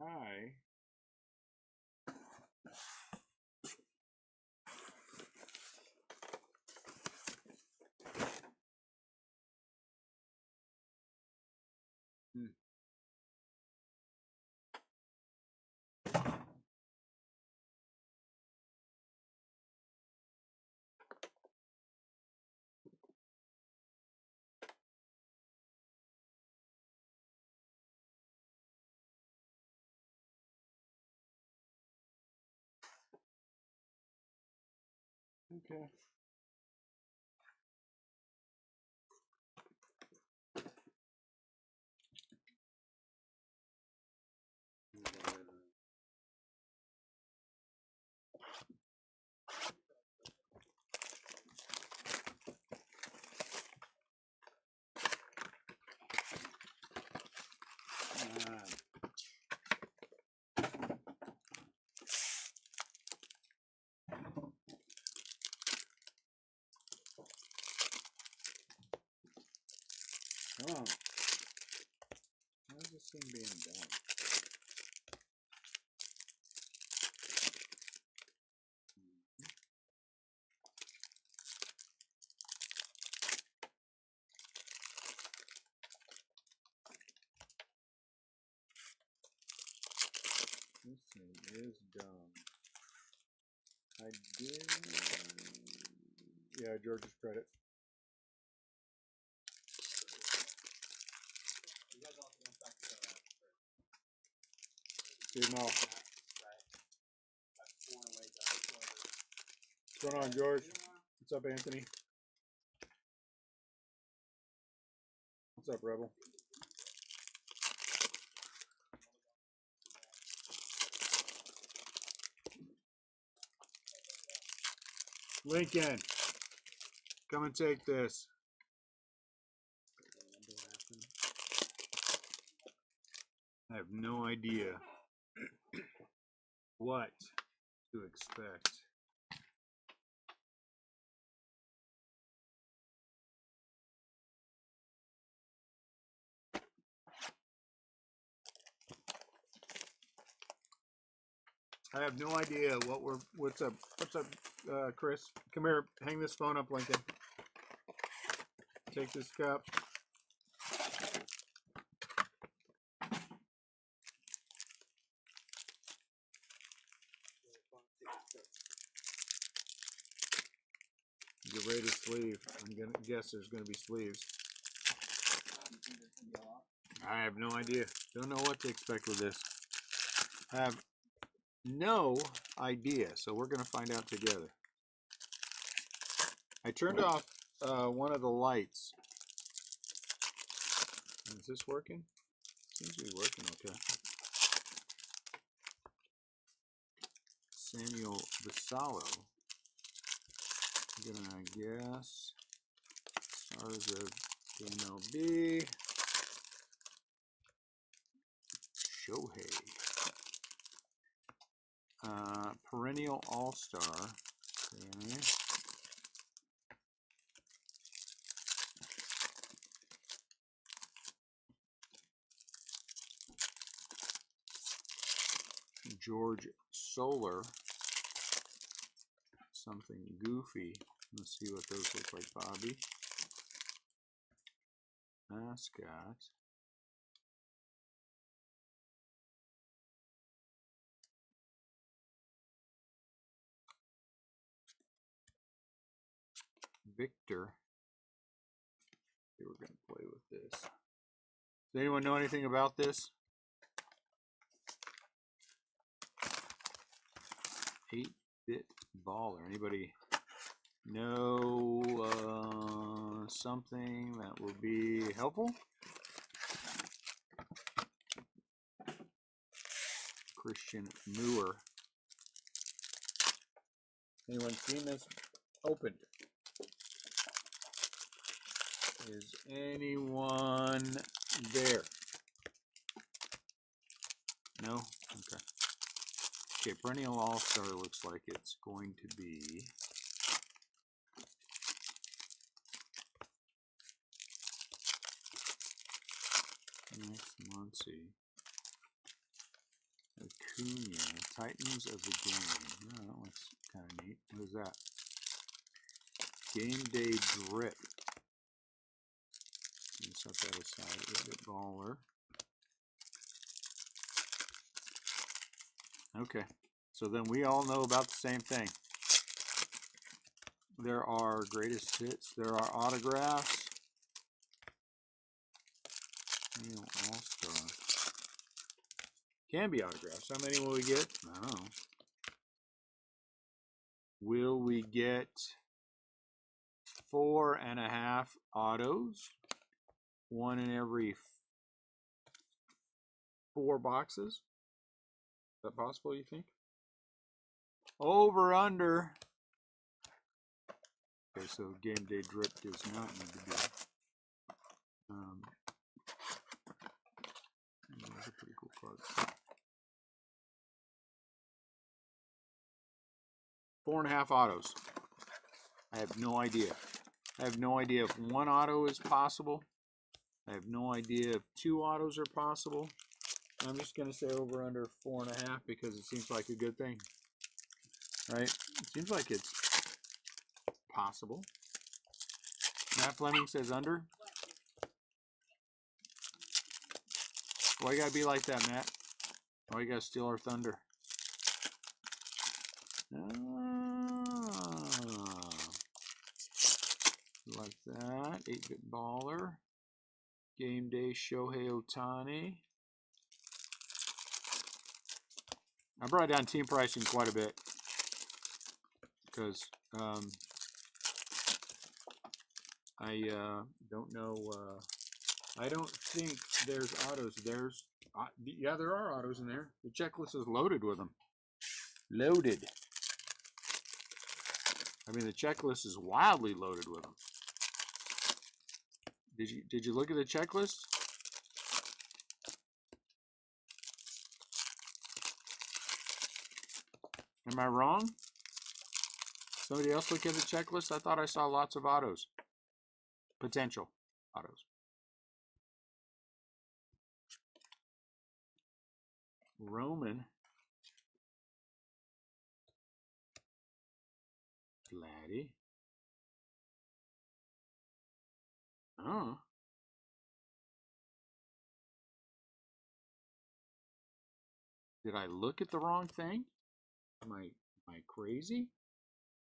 Hi. Okay. Come on. How's this thing being done? This thing is done. I did. Yeah, George's credit. See them all. What's going on, George? What's up, Anthony? What's up, Rebel? Lincoln, come and take this. I have no idea what to expect. I have no idea what's up. What's up, Chris? Come here. Hang this phone up, Lincoln. Take this cup. Get ready to sleeve. I'm gonna guess there's gonna be sleeves. I have no idea. Don't know what to expect with this. I have no idea. So we're gonna find out together. I turned off one of the lights. Is this working? Seems to be working okay. Samuel Vassallo. I'm gonna guess. Stars of MLB. Shohei. Perennial All-Star. Okay. George Solar. Something goofy. Let's see what those look like, Bobby. Mascot. Victor. Okay, we're going to play with this. Does anyone know anything about this? 8-bit baller. Anybody know something that will be helpful? Christian Moore. Anyone seen this opened? Is anyone there? No? Okay. Okay, Perennial All-Star looks like it's going to be next Muncie. Acuna, Titans of the Game. Oh, that looks kind of neat. What is that? Game Day Drip. Let me set that aside. 8-bit baller. Okay, so then we all know about the same thing. There are greatest hits. There are autographs. All-Star. Can be autographs. How many will we get? I don't know. Will we get 4.5 autos? One in every 4 boxes? Is that possible, you think? Over, under. Okay, so Game Day Drip does not need to be. That's a pretty cool card. 4.5 autos. I have no idea. I have no idea if 1 auto is possible. I have no idea if 2 autos are possible. I'm just going to say over under 4.5 because it seems like a good thing. Right? It seems like it's possible. Matt Fleming says under. Why you gotta be like that, Matt? Why you gotta steal our thunder? Like that. 8-bit baller. Game Day Shohei Ohtani. I brought down team pricing quite a bit because I don't know. I don't think there's autos. Yeah, there are autos in there. The checklist is loaded with them. Loaded. I mean, the checklist is wildly loaded with them. Did you look at the checklist? Am I wrong? Somebody else look at the checklist? I thought I saw lots of autos. Potential autos. Roman. Vladdy. Oh. Did I look at the wrong thing? Am I crazy?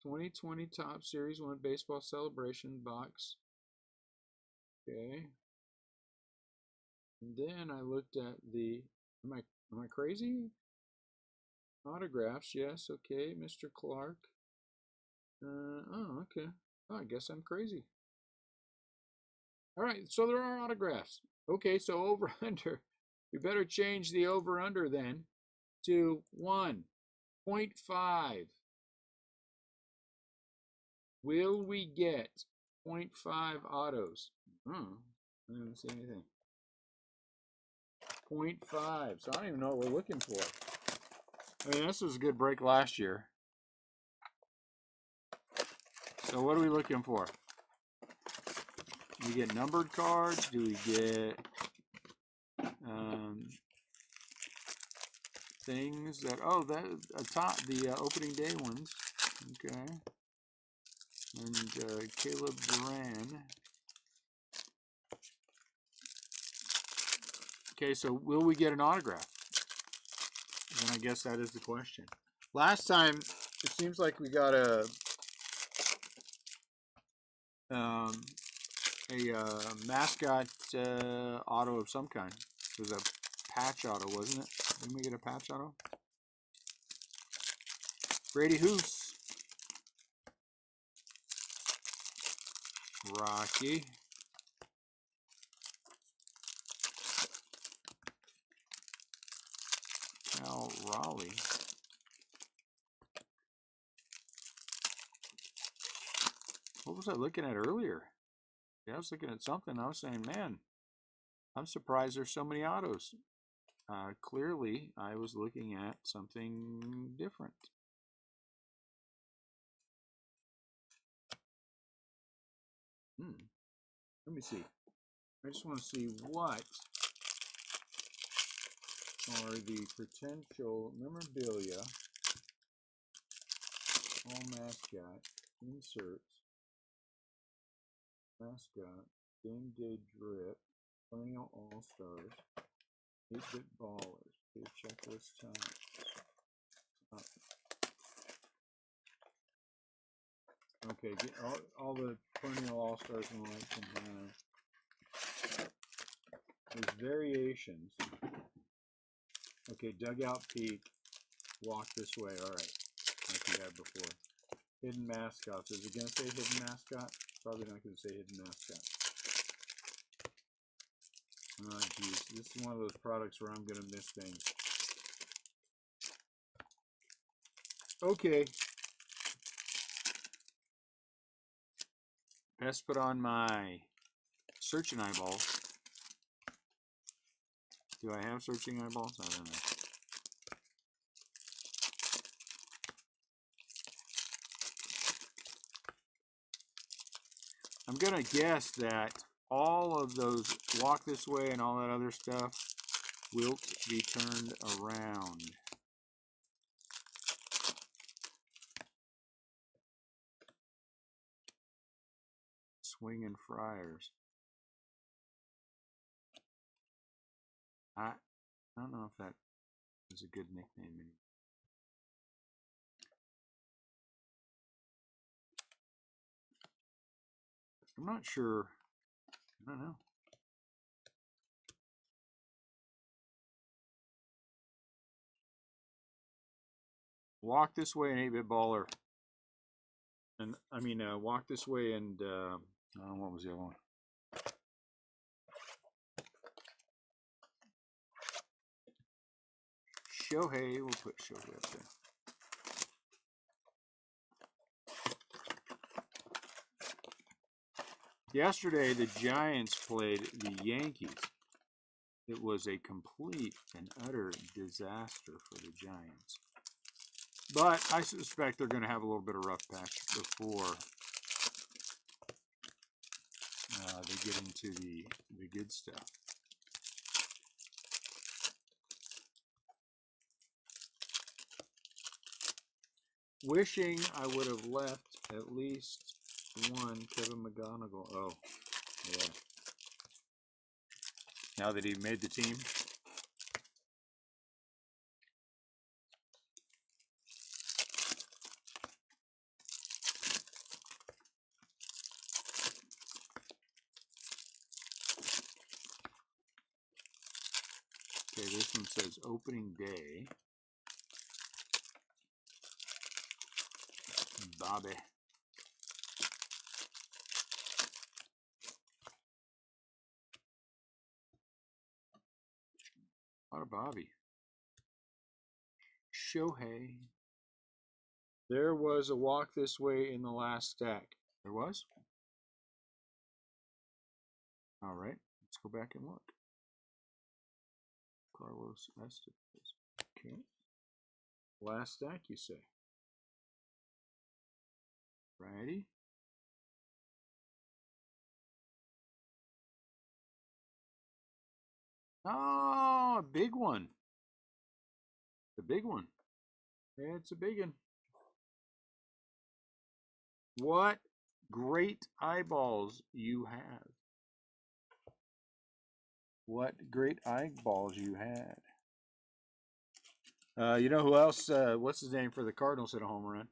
2020 Top Series 1 Baseball Celebration box. Okay. And then I looked at the, am I crazy? Autographs, yes, okay, Mr. Clark. Oh, okay. Oh, I guess I'm crazy. All right, so there are autographs. Okay, so over under. We better change the over under then to 1.5. Will we get 0.5 autos? I didn't see anything. 0.5. So I don't even know what we're looking for. I mean, this was a good break last year. So what are we looking for? Do we get numbered cards? Do we get things that, oh, that top the opening day ones. Okay. And Caleb Duran. Okay, so will we get an autograph? Then I guess that is the question. Last time, it seems like we got a mascot auto of some kind. It was a patch auto, wasn't it? Didn't we get a patch auto? Brady Hoos. Rocky. Cal Raleigh. What was I looking at earlier? Yeah, I was looking at something. I was saying, man, I'm surprised there's so many autos. Clearly, I was looking at something different. Let me see. I just want to see what are the potential memorabilia, all mascot, inserts, mascot, game day drip, perennial all-stars, 8-bit ballers, okay, checklist time. Okay, get all the perennial all-stars and lights can have. There's variations. Okay, dugout peak, walk this way. All right, like we had before. Hidden mascots. Is it going to say hidden mascot? Probably not going to say hidden mascot. Oh, geez. This is one of those products where I'm going to miss things. Okay. Best put on my searching eyeballs. Do I have searching eyeballs? I don't know. I'm going to guess that all of those walk this way and all that other stuff will be turned around. Swinging Friars. I don't know if that is a good nickname anymore. I'm not sure. I don't know. Walk this way and 8-bit baller. And I mean, walk this way and what was the other one? Shohei. We'll put Shohei up there. Yesterday, the Giants played the Yankees. It was a complete and utter disaster for the Giants. But I suspect they're going to have a little bit of rough patch before they get into the good stuff. Wishing I would have left at least one Kevin McGonigal. Oh, yeah. Now that he made the team. Okay, this one says opening day. Bobby. What a Bobby. Shohei. There was a walk this way in the last stack. There was? All right, let's go back and look. Carlos Estevez. Okay. Last stack, you say? Righty. Oh, a big one. The big one. It's a big one. What great eyeballs you have. What great eyeballs you had. You know who else? What's his name for the Cardinals hit a home run?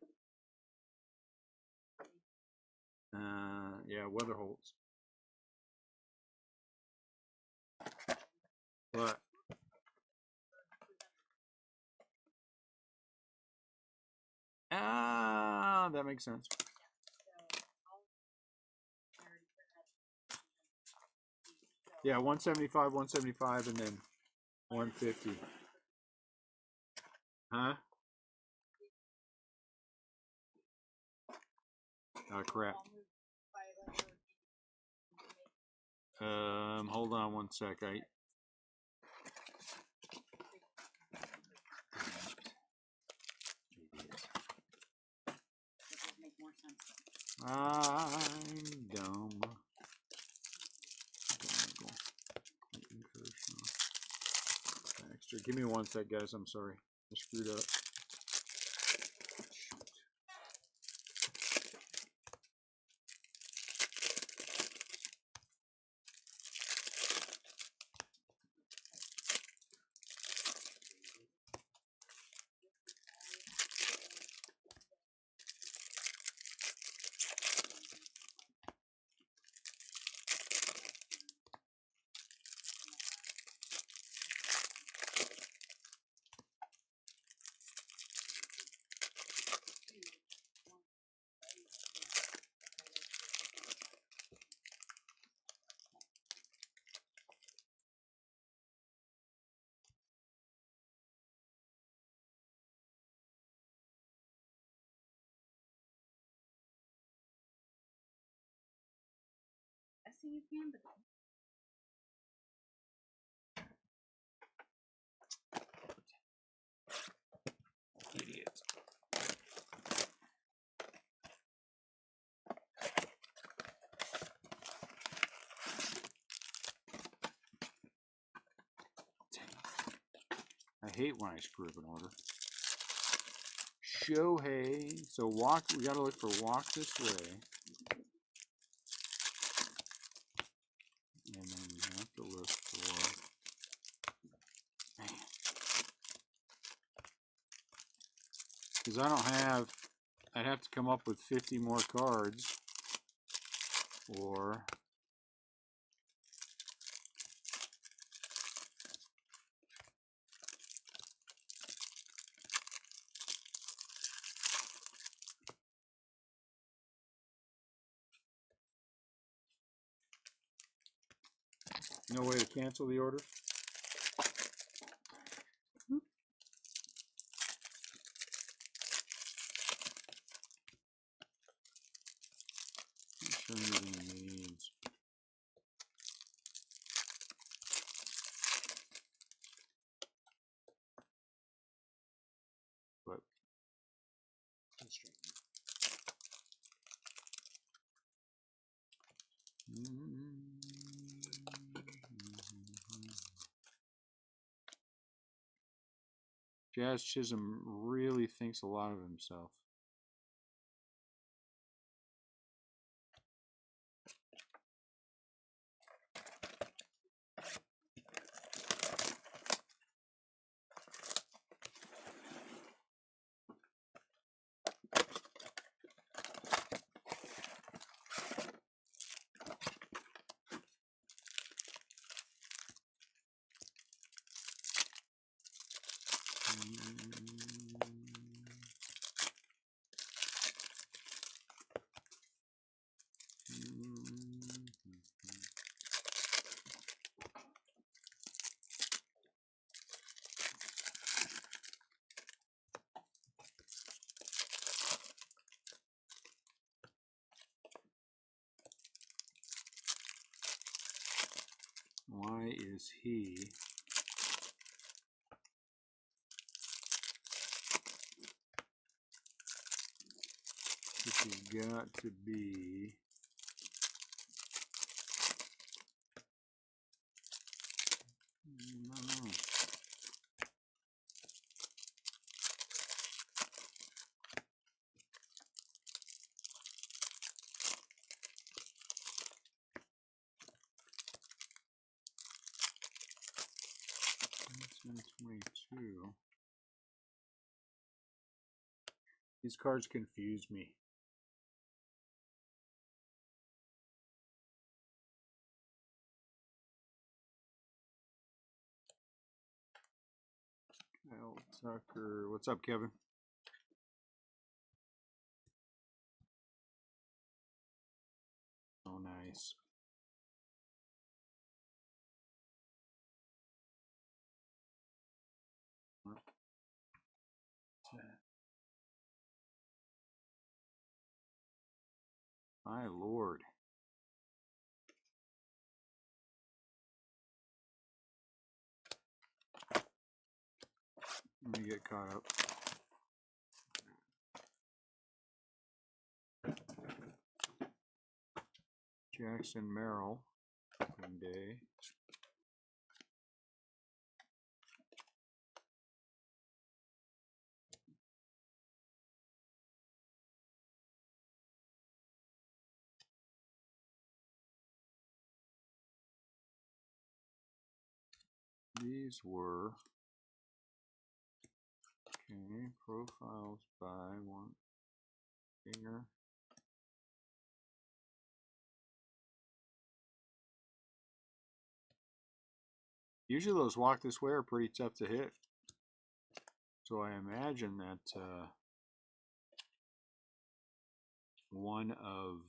Yeah, Weatherholtz. What? that makes sense. Yeah, 175, 175, and then 150. Huh? Oh, crap. Hold on one sec. I'm dumb. Extra. Give me one sec, guys. I'm sorry. I screwed up. I see you can, but Idiot. I hate when I screw up an order. Shohei. So walk. We gotta look for walk this way. And then we have to look for. Because I don't have. I'd have to come up with 50 more cards. Or. No way to cancel the order? Not showing me any names. But Jazz Chisholm really thinks a lot of himself. Why is he? This has got to be. No. That's in 22. These cards confuse me. Kyle Tucker. What's up, Kevin? My Lord. Let me get caught up. Jackson Merrill, opening day. These were okay, profiles by one finger. Usually those walk this way are pretty tough to hit. So I imagine that one of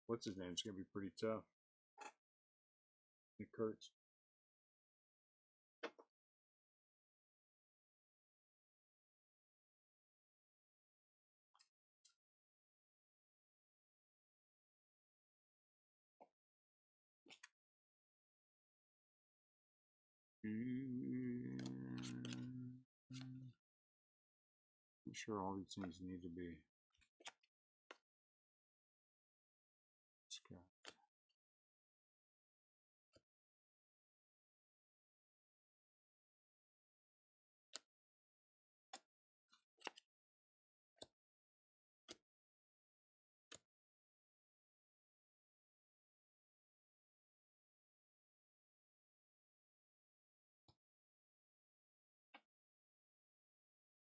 what's his name? It's gonna be pretty tough. It hurts. I'm sure all these things need to be scanned.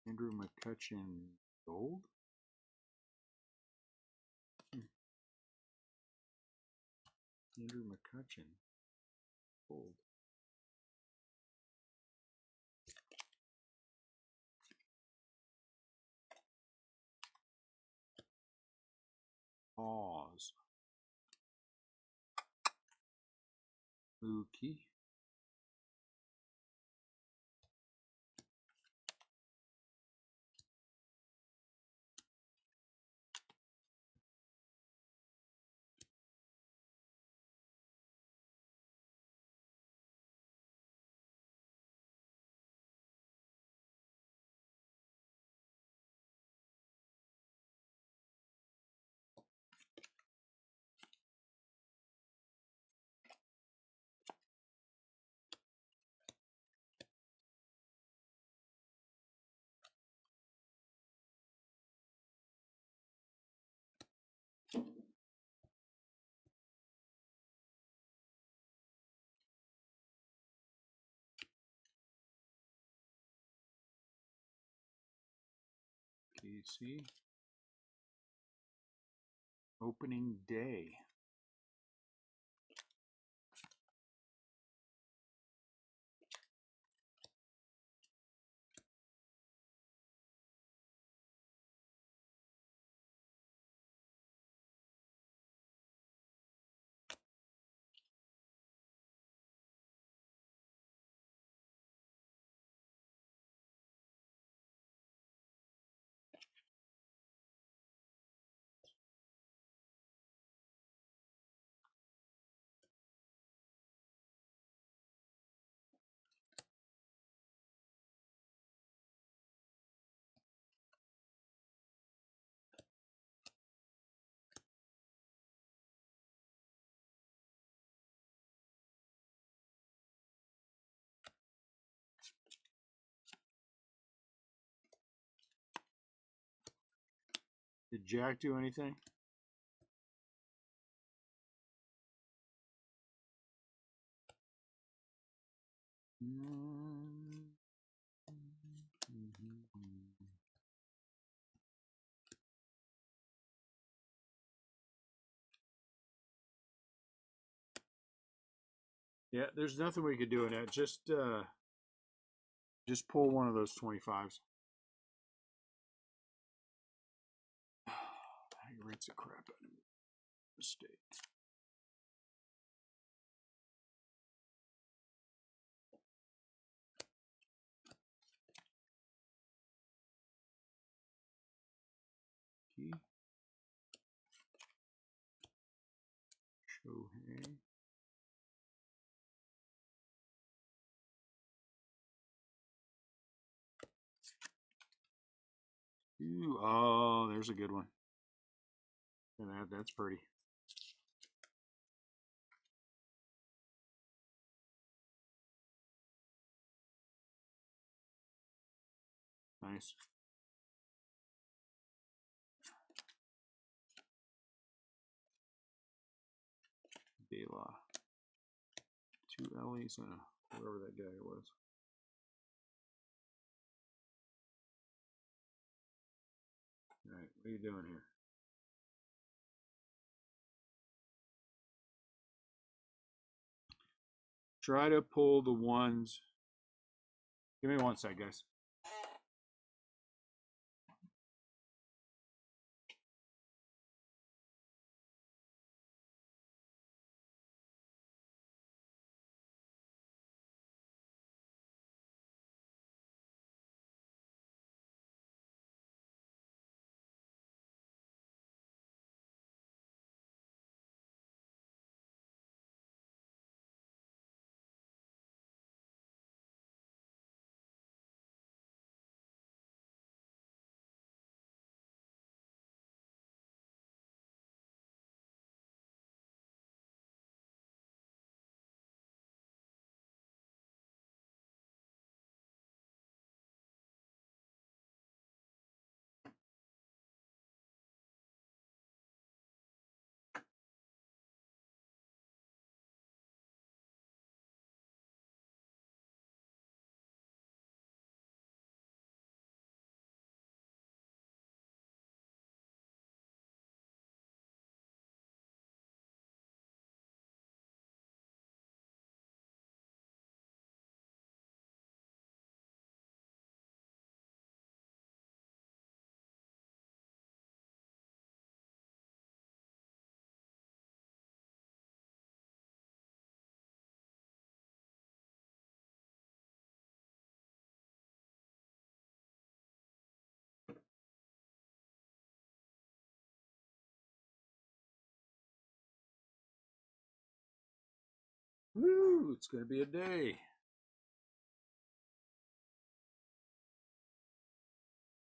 Andrew McCutcheon gold? Andrew McCutcheon gold. Pause. Mookie. PC. Opening day. Did Jack do anything? Yeah, there's nothing we could do in that. Just pull one of those 25s. Aggravates the crap out of me. Mistake. Shohei. Ooh, oh, there's a good one. And that's pretty. Nice. Bela. 2 L's and whoever that guy was. All right, what are you doing here? Try to pull the ones. Give me one sec, guys. Woo, it's going to be a day.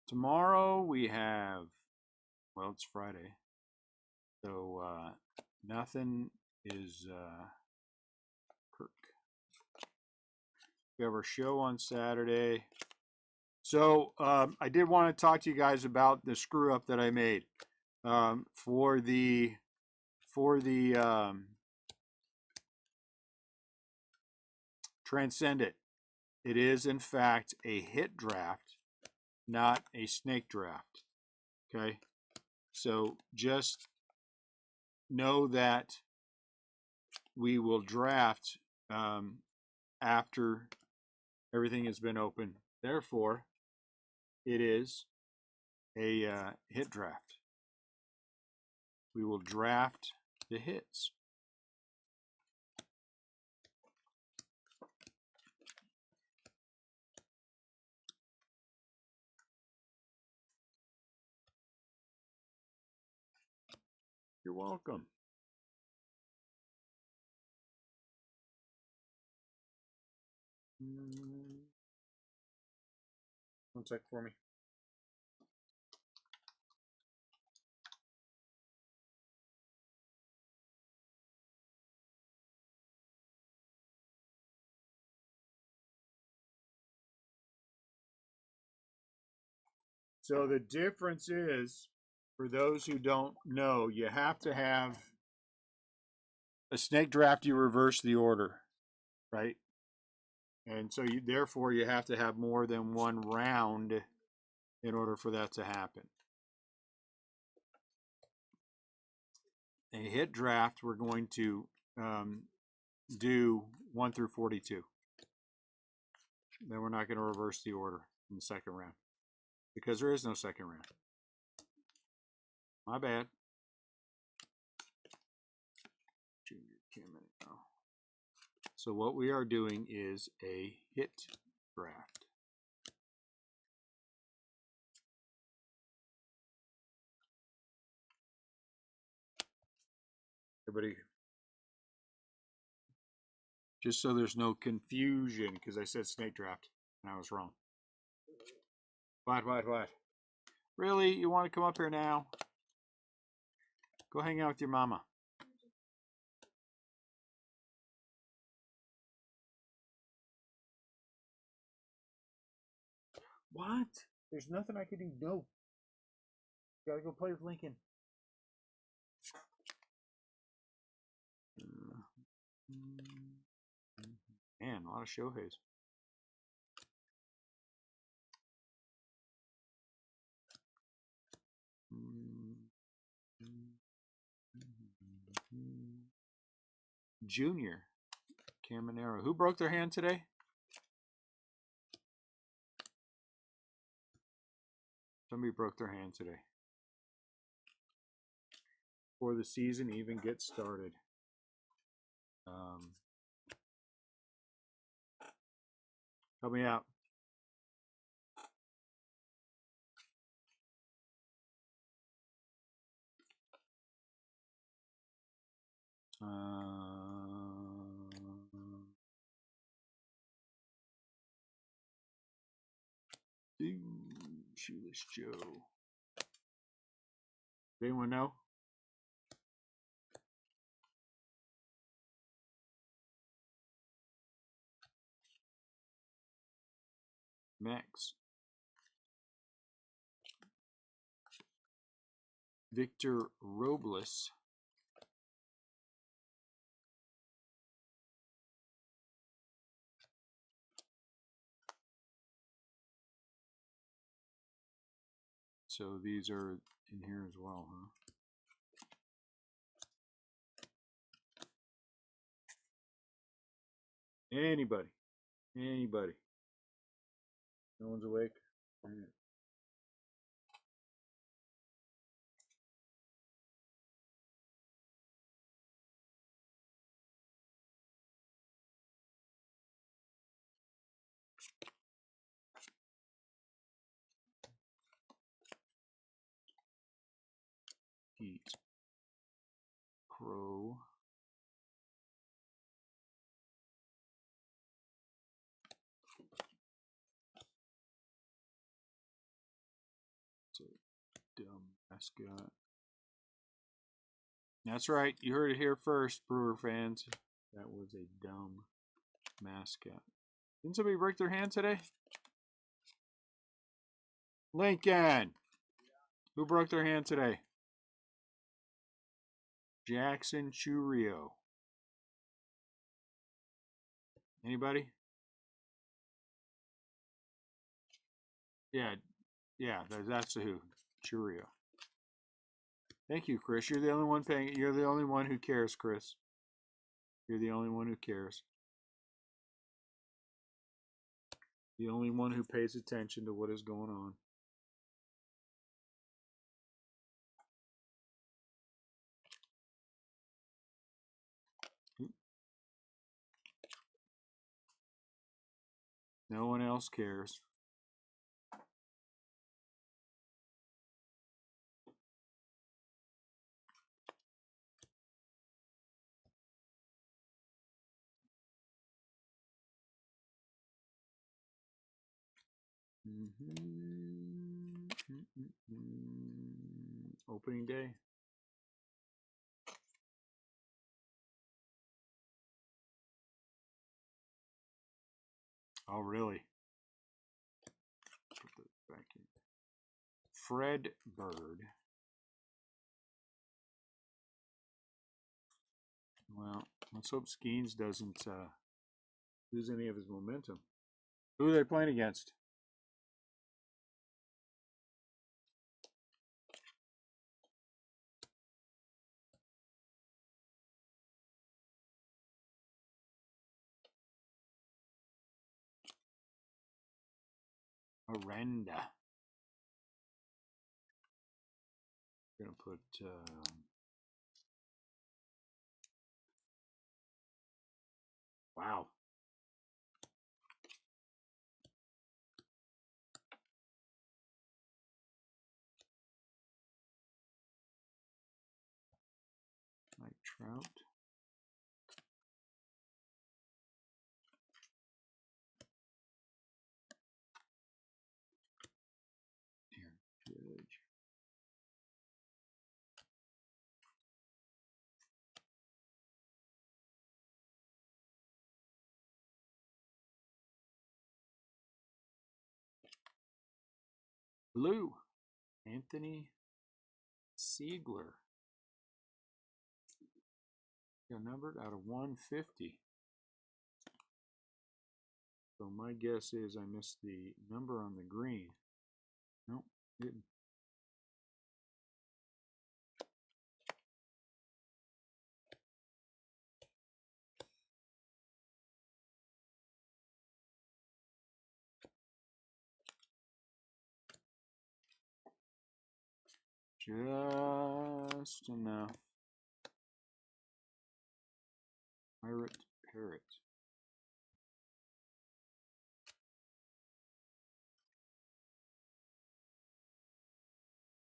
Tomorrow we have, well, it's Friday. So nothing is Kirk. We have our show on Saturday. So I did want to talk to you guys about the screw up that I made for the Transcendent. It is in fact a hit draft, not a snake draft. Okay, so just know that we will draft after everything has been opened. Therefore, it is a hit draft. We will draft the hits. You're welcome. One sec for me. So the difference is, for those who don't know, you have to have a snake draft. You reverse the order, right? And so therefore you have to have more than one round in order for that to happen. A hit draft, we're going to do 1 through 42. Then we're not going to reverse the order in the second round because there is no second round. My bad. So what we are doing is a hit draft. Everybody Just so there's no confusion, because I said snake draft and I was wrong. What? Really? You want to come up here now? Go hang out with your mama. What? There's nothing I can do. No. Gotta go play with Lincoln. Man, a lot of Shoheis. Junior Caminero. Who broke their hand today? Somebody broke their hand today. Before the season even gets started. Help me out. Shoeless Joe. Does anyone know? Max. Victor Robles. So these are in here as well, huh? Anybody? Anybody? No one's awake? Heat. Crow. It's a dumb mascot. That's right. You heard it here first, Brewer fans. That was a dumb mascot. Didn't somebody break their hand today? Lincoln. Who broke their hand today? Jackson Churio. Anybody? Yeah, that's the who. Churio. Thank you, Chris. You're the only one paying. You're the only one who cares, Chris. You're the only one who cares. The only one who pays attention to what is going on. No one else cares. Opening day. Oh, really? Put that back in. Fred Bird. Well, let's hope Skeens doesn't lose any of his momentum. Who are they playing against? Arenda. We're going to put... wow. Mike Trout. Blue, Anthony Siegler. Got numbered out of 150. So my guess is I missed the number on the green. Nope, didn't. Just enough. Pirate Parrot.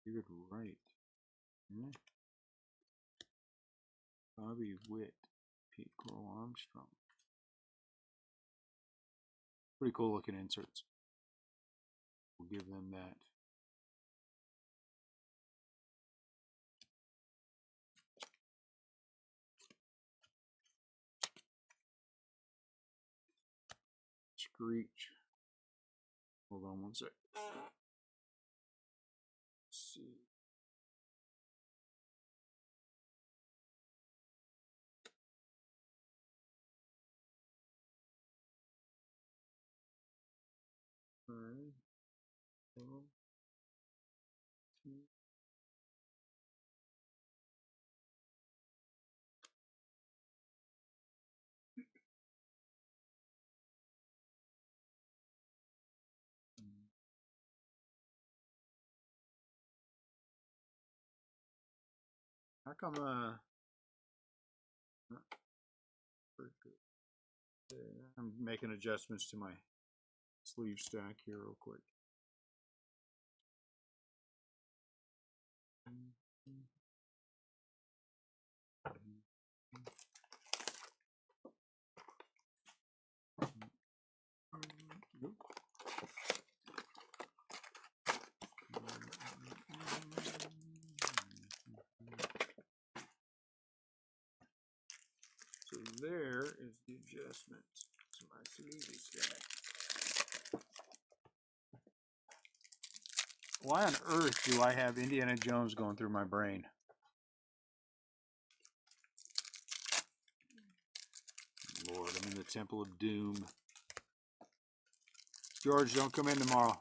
David Wright. Bobby Witt. Pete Coral Armstrong. Pretty cool looking inserts. We'll give them that. Screech. Hold on one sec. Let's see. How come I'm making adjustments to my sleeve stack here real quick. Nope. So there is the adjustment to my sleeve stack. Why on earth do I have Indiana Jones going through my brain? Lord, I'm in the Temple of Doom. George, don't come in tomorrow.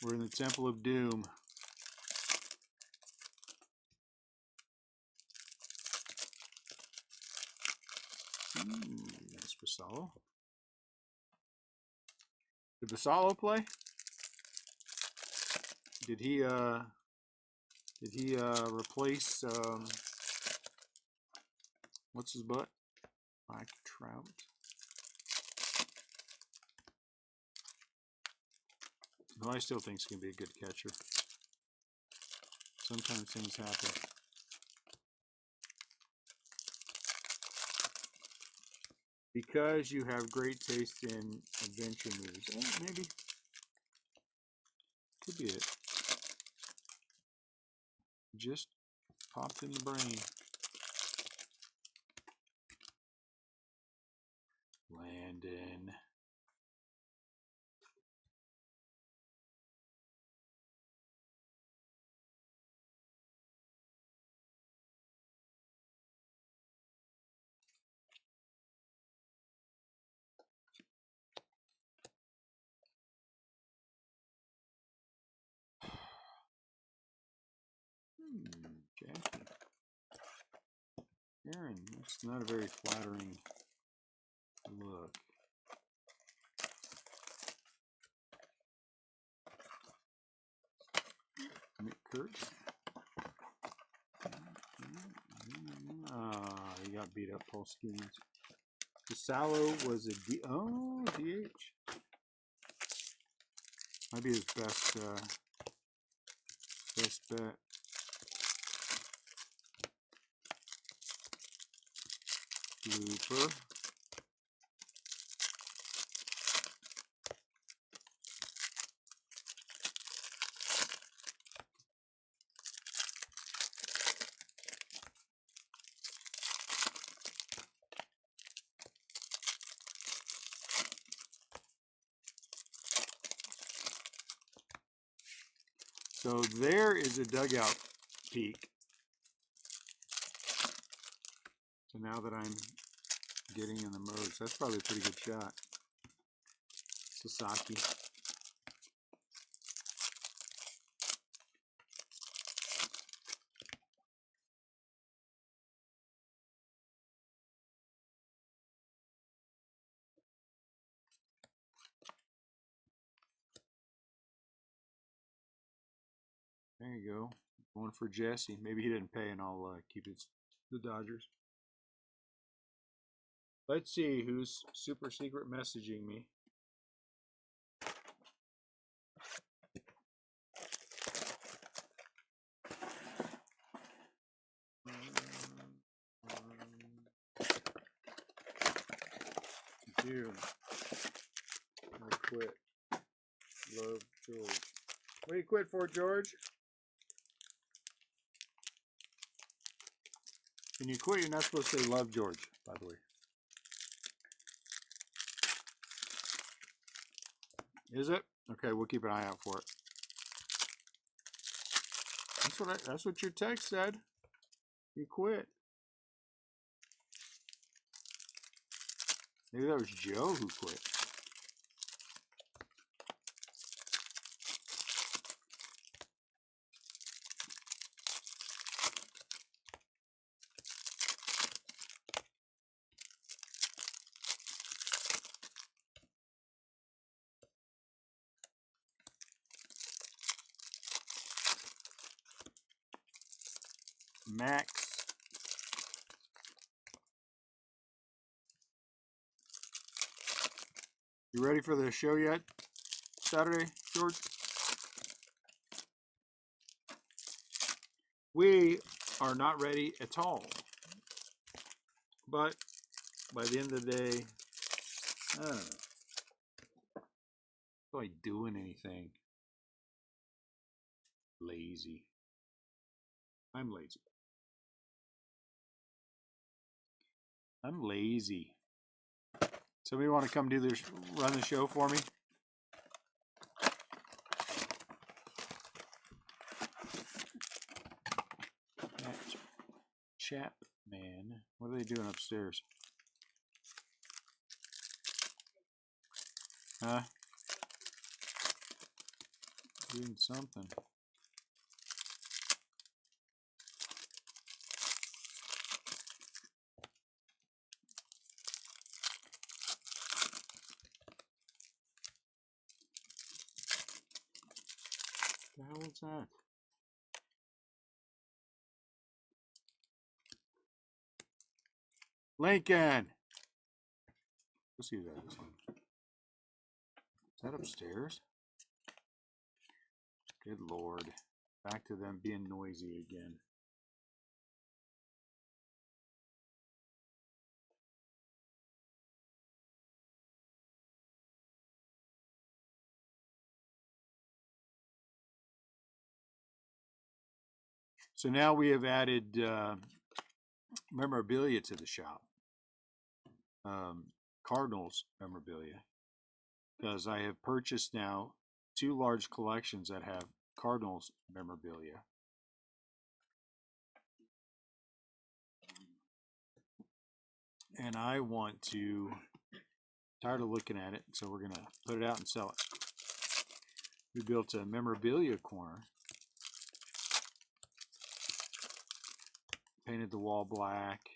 We're in the Temple of Doom. That's Basallo. Did Basallo play? Did he replace what's his butt? Mike Trout. No, I still think he's gonna be a good catcher. Sometimes things happen. Because you have great taste in adventure movies. Maybe. Could be it. Just popped in the brain. Landon. Jackie. Aaron, that's not a very flattering look. Kurt. He got beat up, Paul Skeens. Basallo was a DH. Might be his best bet. Looper. So there is a dugout peak. So now that I'm getting in the modes, that's probably a pretty good shot. Sasaki. There you go. Going for Jesse. Maybe he didn't pay, and I'll keep it the Dodgers. Let's see who's super secret messaging me. June. I quit. Love George. What do you quit for, George? When you quit, you're not supposed to say love George, by the way. Is it? Okay, we'll keep an eye out for it. That's what your text said. You quit. Maybe that was Joe who quit. Max. You ready for the show yet? Saturday, George? We are not ready at all. But by the end of the day, I don't know. Not like doing anything. Lazy. I'm lazy. I'm lazy. Somebody want to come do this, run the show for me? Chapman. What are they doing upstairs? Huh? Doing something. What the hell is that? Lincoln! Let's see who that is. Is that upstairs? Good Lord. Back to them being noisy again. So now we have added memorabilia to the shop. Cardinals memorabilia. Because I have purchased now 2 large collections that have Cardinals memorabilia. And I want to, tired of looking at it, so we're going to put it out and sell it. We built a memorabilia corner. Painted the wall black,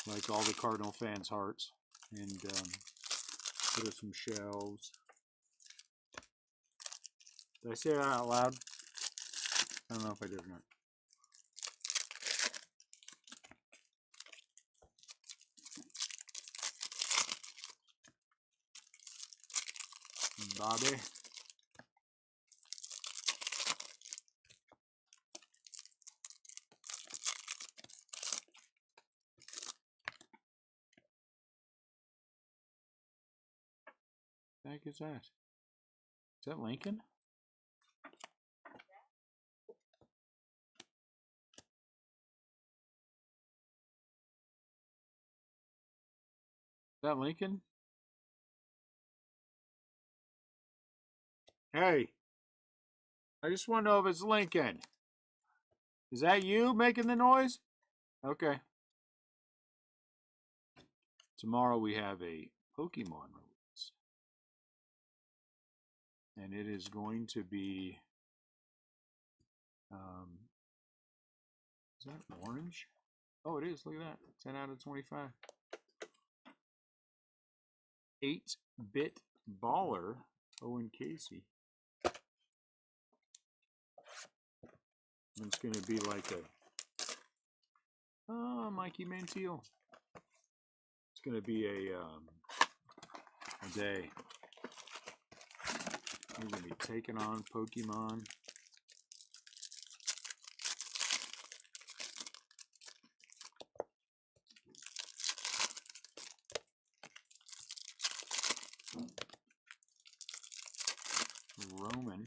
like all the Cardinal fans' hearts, and put up some shelves. Did I say that out loud? I don't know if I did or not. Bobby. What the heck is that? Is that Lincoln? Is that Lincoln? Hey! I just want to know if it's Lincoln. Is that you making the noise? Okay. Tomorrow we have a Pokemon release. And it is going to be... is that orange? Oh, it is. Look at that. 10 out of 25. 8-bit baller. Owen Casey. And it's going to be like a... oh, Mikey Mantiel. It's going to be a day. We're going to be taking on Pokemon. Roman.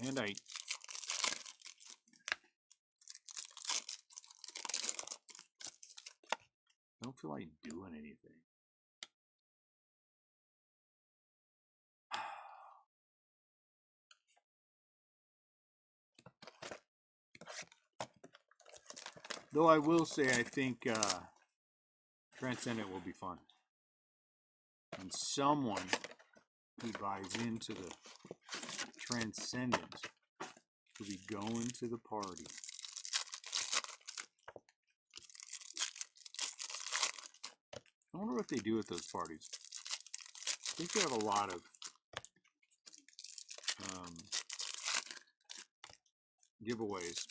And I don't feel like doing anything. Though I will say, I think Transcendent will be fun. And someone who buys into the Transcendent will be going to the party. I wonder what they do at those parties. I think they have a lot of giveaways.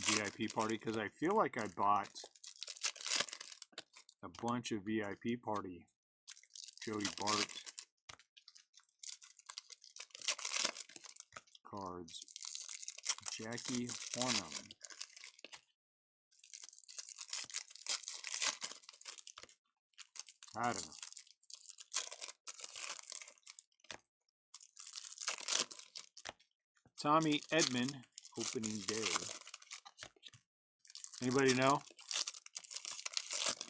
VIP party, because I feel like I bought a bunch of VIP party Jody Bart cards. Jackie Hornum. I don't know. Tommy Edman, opening day. Anybody know?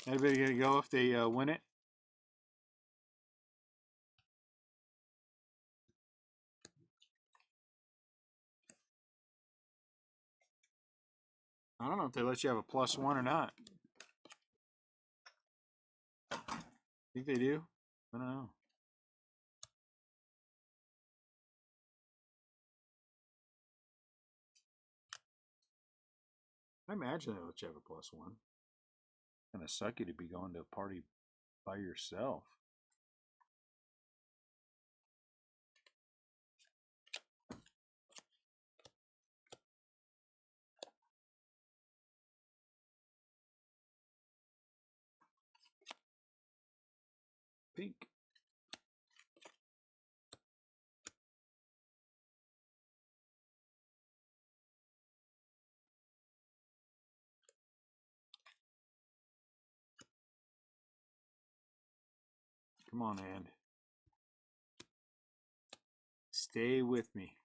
Anybody gonna go if they win it? I don't know if they let you have a +1 or not. Think they do? I don't know. I imagine they let you have a +1. Kind of sucky to be going to a party by yourself. Pink. Come on, Ann. Stay with me.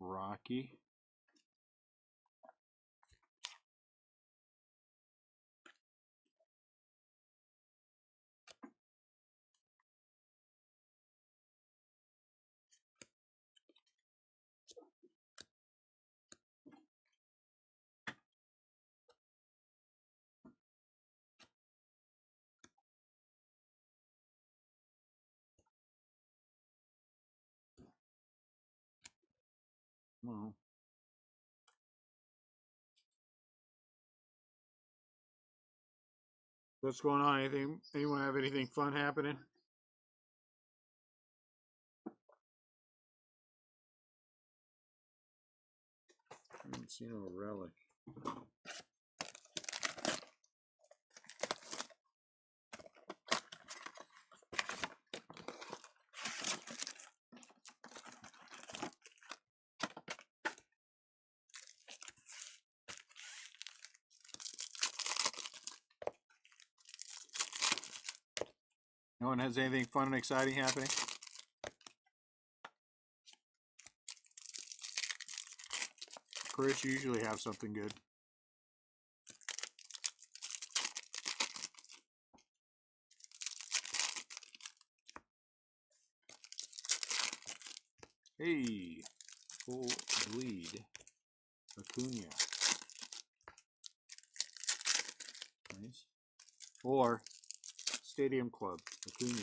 Rocky. Well, What's going on? Anyone have anything fun happening? I haven't seen no relic. No one has anything fun and exciting happening? Chris, you usually have something good. Hey, full bleed. Acuna. Nice. Or Stadium Club. Acuna.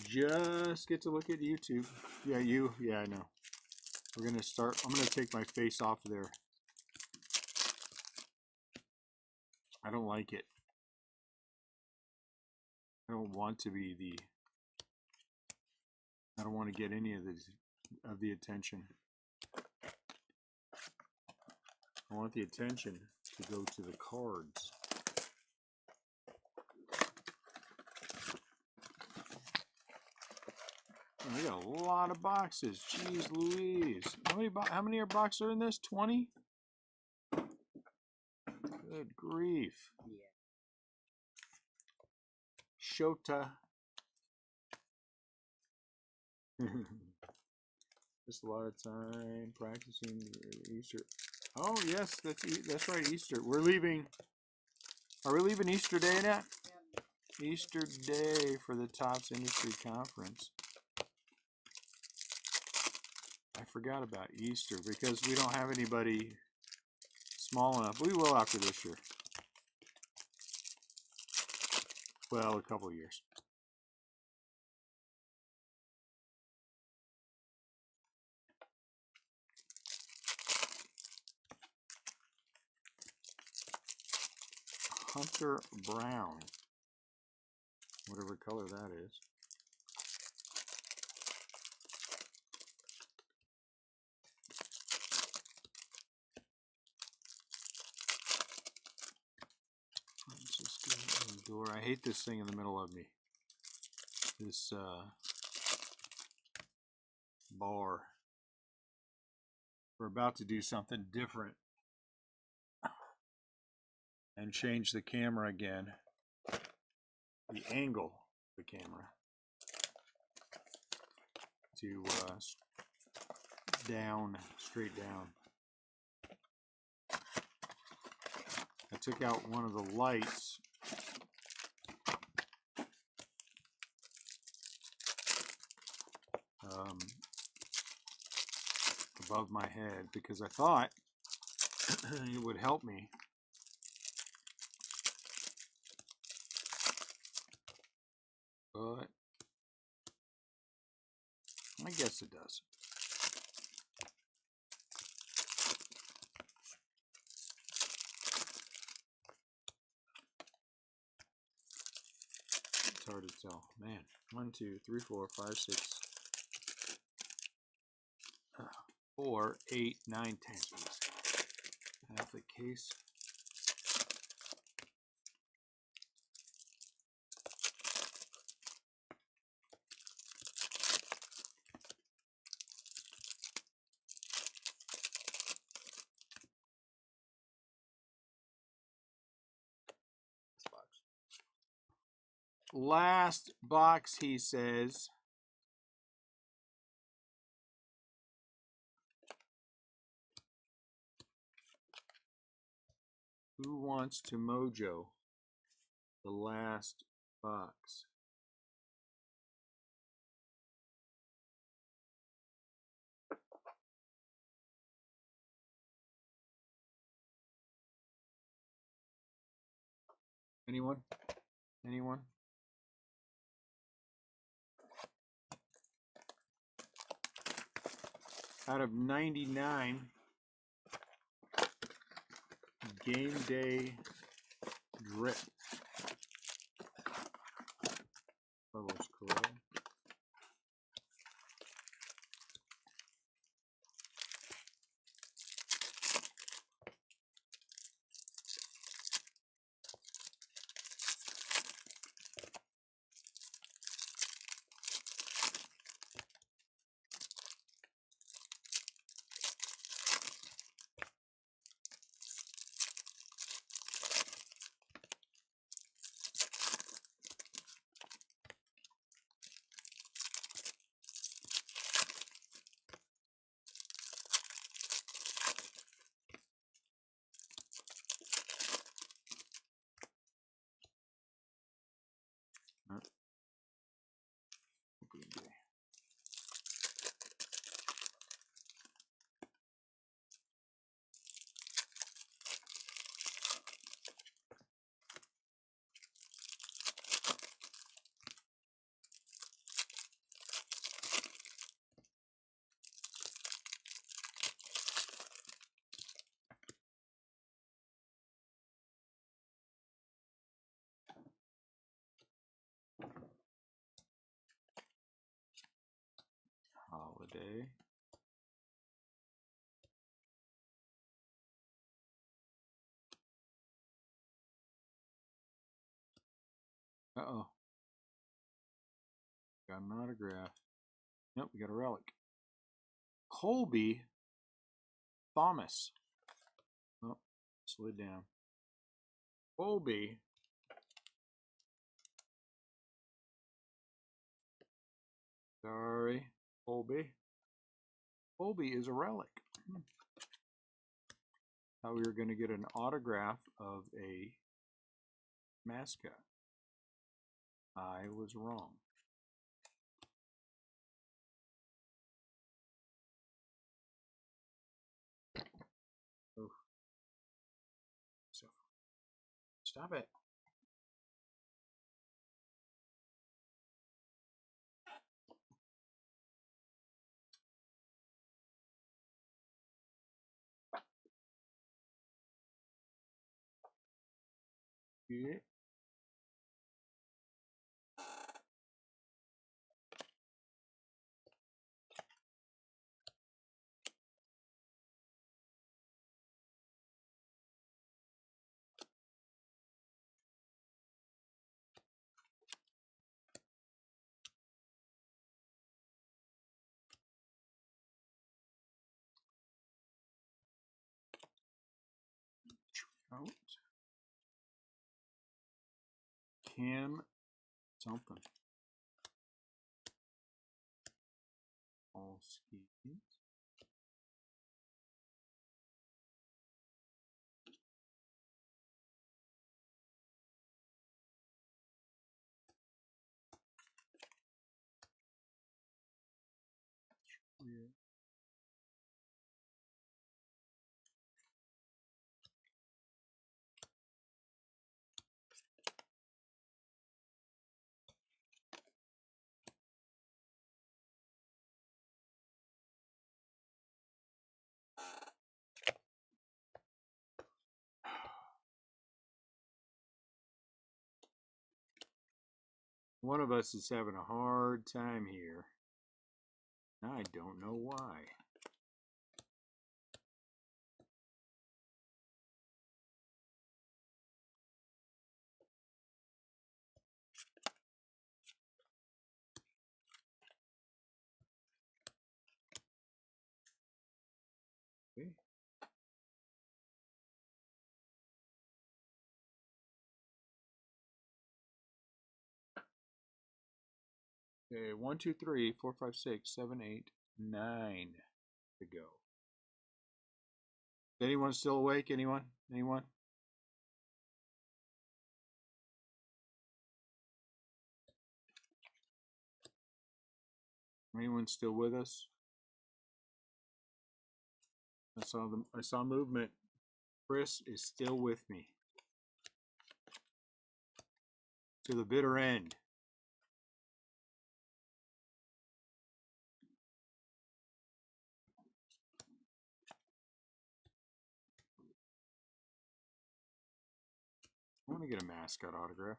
Just get to look at YouTube. Yeah, you. Yeah, I know. We're going to start. I'm going to take my face off there. I don't like it. I don't want to be the... I don't want to get any of the attention. I want the attention to go to the cards. Oh, we got a lot of boxes. Jeez Louise. How many boxes are in this? 20? Good grief. Yeah. Shota. Just a lot of time practicing Easter. Oh yes, that's right. Easter. We're leaving. Are we leaving Easter Day, Nat? Yeah. Easter Day for the Tops Industry Conference. I forgot about Easter because we don't have anybody small enough. We will after this year. Well, a couple of years. Hunter Brown, whatever color that is. Let's just get it in the door. I hate this thing in the middle of me. This bar. We're about to do something different and change the camera again. The angle of the camera to down, straight down. I took out one of the lights above my head because I thought it would help me. But I guess it does. It's hard to tell. Man, 1, 2, 3, 4, 5, 6, 4, 8, 9, 10. Half the case. Last box, he says. Who wants to mojo the last box? Anyone? Anyone? Out of 99 Game Day Drip. Carlos Correa. Holiday. Uh-oh. Got an autograph. Nope, we got a relic. Colby Thomas. Oh, slid down. Colby. Sorry, Colby. Colby is a relic. Thought we were going to get an autograph of a mascot. I was wrong. Oh. So, stop it. Yeah. Out. Cam something. All skis. Yeah. One of us is having a hard time here. I don't know why. Okay. Okay, 1, 2, 3, 4, 5, 6, 7, 8, 9 to go. Anyone still awake? Anyone? Anyone? Anyone still with us? I saw movement. Chris is still with me to the bitter end. I want to get a mascot autograph.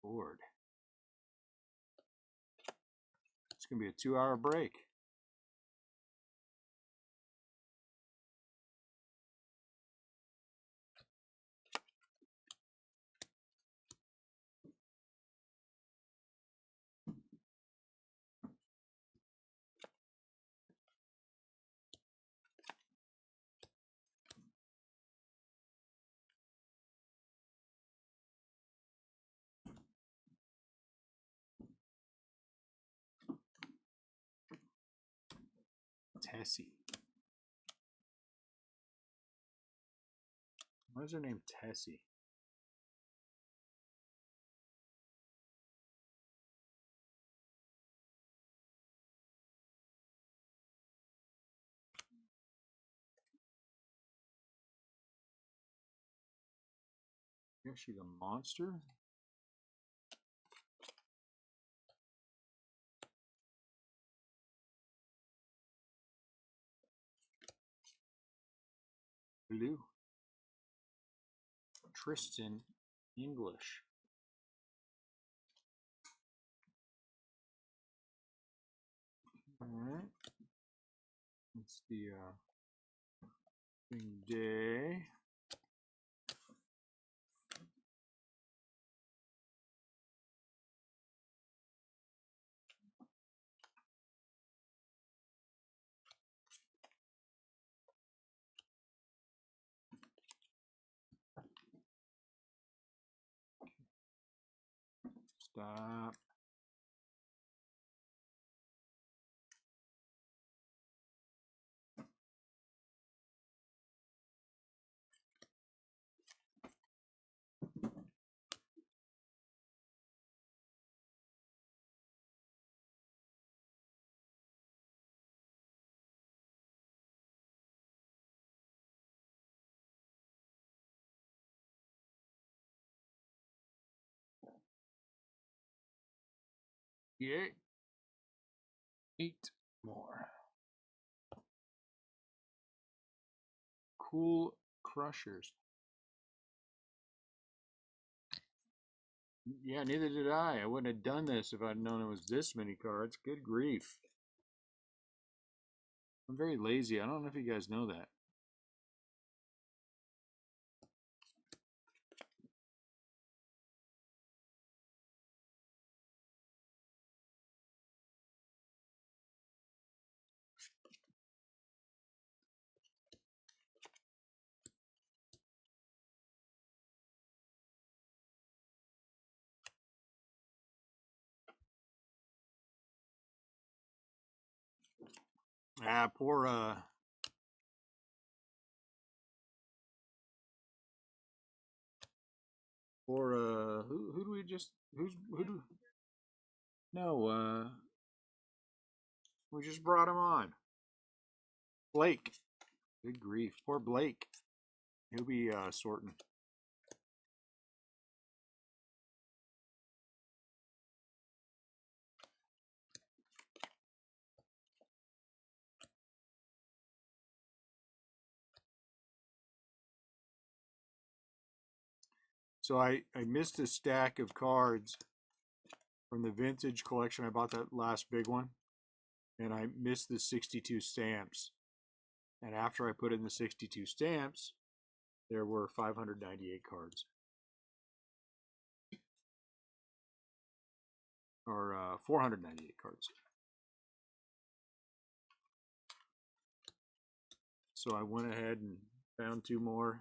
Bored. It's going to be a 2-hour break. Tessie. Why is her name Tessie? Is she the monster? Blue. Tristan English. Alright. It's the thing day. Stop. Yeah. 8 more. Cool Crushers. Yeah, neither did I. I wouldn't have done this if I'd known it was this many cards. Good grief. I'm very lazy. I don't know if you guys know that. Ah, poor who do we just who do no we just brought him on. Blake. Good grief. Poor Blake. He'll be sorting. So I missed a stack of cards from the vintage collection. I bought that last big one, and I missed the 62 stamps. And after I put in the 62 stamps, there were 598 cards. Or 498 cards. So I went ahead and found 2 more.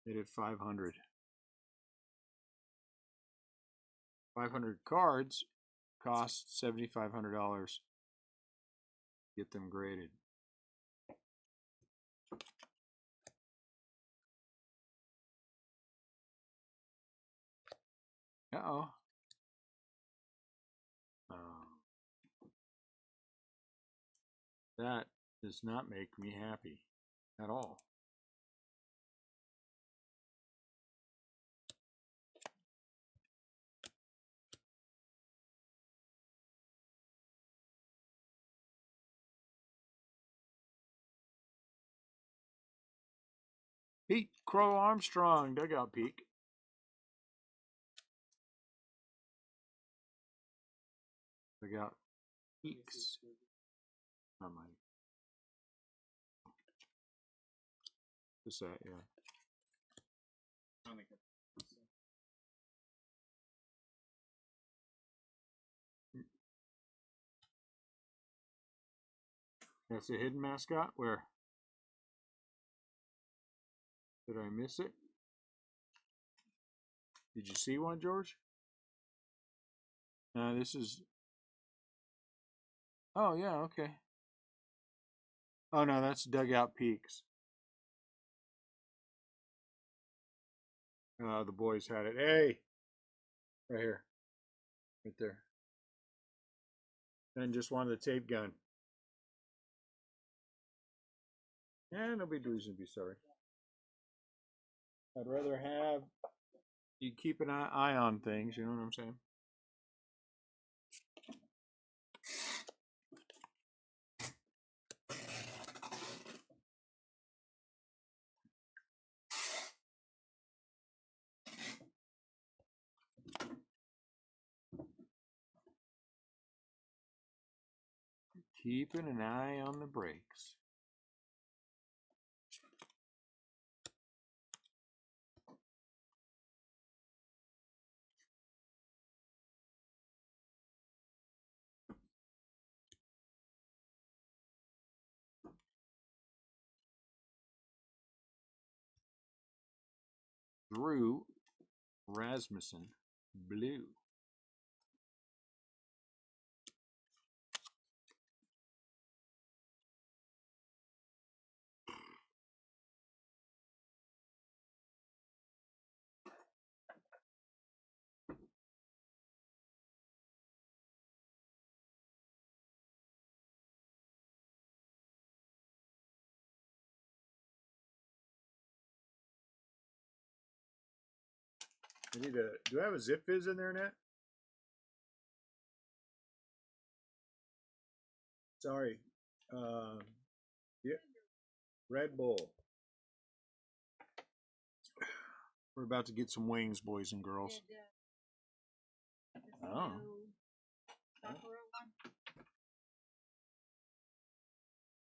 Made it 500. 500 cards cost $7,500. Get them graded. Uh-oh. That does not make me happy at all. Pete Crow Armstrong, dugout peak. Dugout peaks. Not mine. What's that? Yeah. That's a hidden mascot? Where? Did I miss it? Did you see one, George? This is... Oh, yeah, okay. Oh, no, that's Dugout Peaks. The boys had it. Hey! Right here. Right there. And just wanted the tape gun. Yeah, no big reason to be sorry. I'd rather have you keep an eye on things, you know what I'm saying? Keeping an eye on the brakes. Drew Rasmussen, blue. I need to. Do I have a zip fizz in there, Nat? Sorry. Yeah. Red Bull. We're about to get some wings, boys and girls. Oh.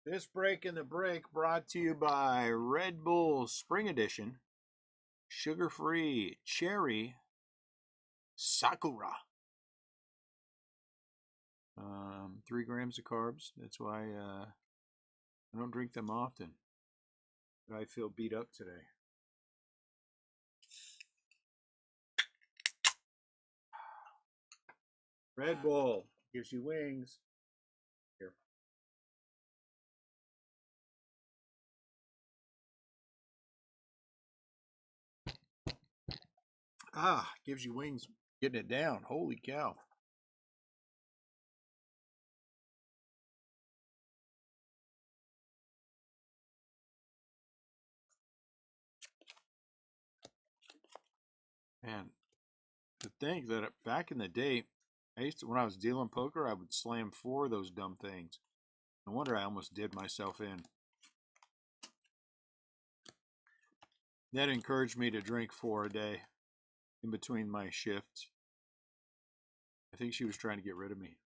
This break in the break brought to you by Red Bull Spring Edition, sugar-free cherry Sakura. 3 grams of carbs. That's why I don't drink them often. But I feel beat up today. Red Bull gives you wings. Here. Gives you wings. Getting it down. Holy cow. Man, to think that back in the day, I used to, when I was dealing poker, I would slam 4 of those dumb things. No wonder I almost did myself in. That encouraged me to drink 4 a day in between my shifts. I think she was trying to get rid of me.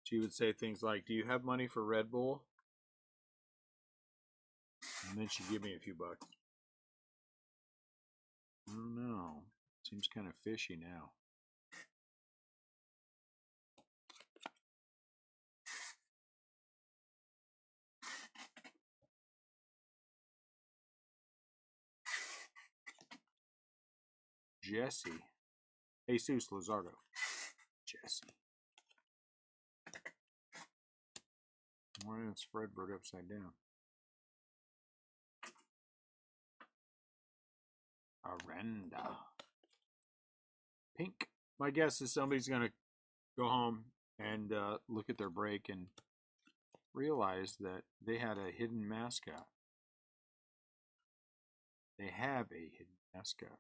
She would say things like, "Do you have money for Red Bull?" And then she'd give me a few bucks. I don't know. Seems kind of fishy now. Jesse. Jesus Luzardo. Jesse. Why is Fredbird upside down? Arenda. Pink. My guess is somebody's going to go home and look at their break and realize that they had a hidden mascot. They have a hidden mascot.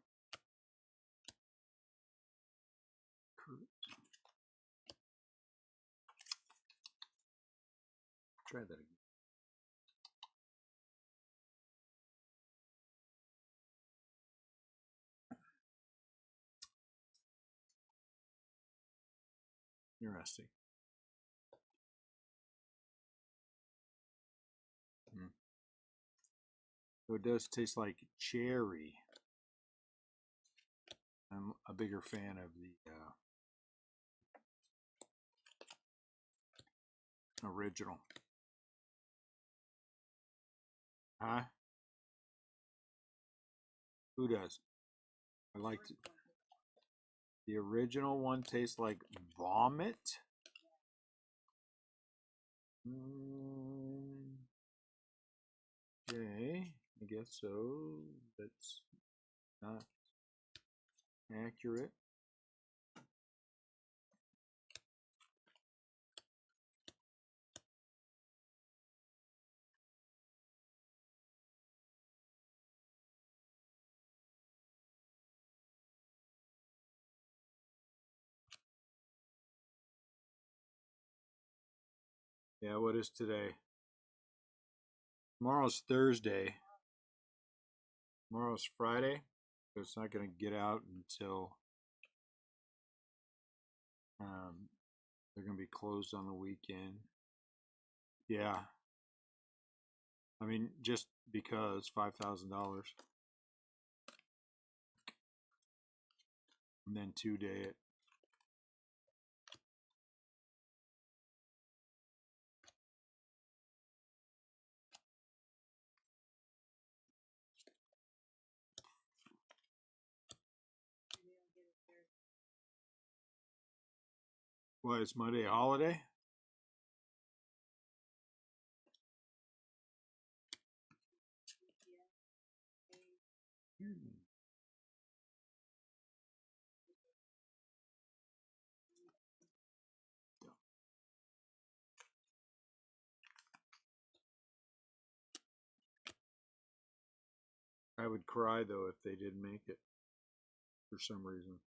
Try that again. Interesting. So it does taste like cherry. I'm a bigger fan of the original. Huh? Who does? I like the original one tastes like vomit. Okay, I guess so. That's not accurate. Yeah, what is today? Tomorrow's Thursday. Tomorrow's Friday. So it's not going to get out until they're going to be closed on the weekend. Yeah. I mean, just because $5,000. And then 2-day it. What, is Monday a holiday? I would cry though if they didn't make it for some reason.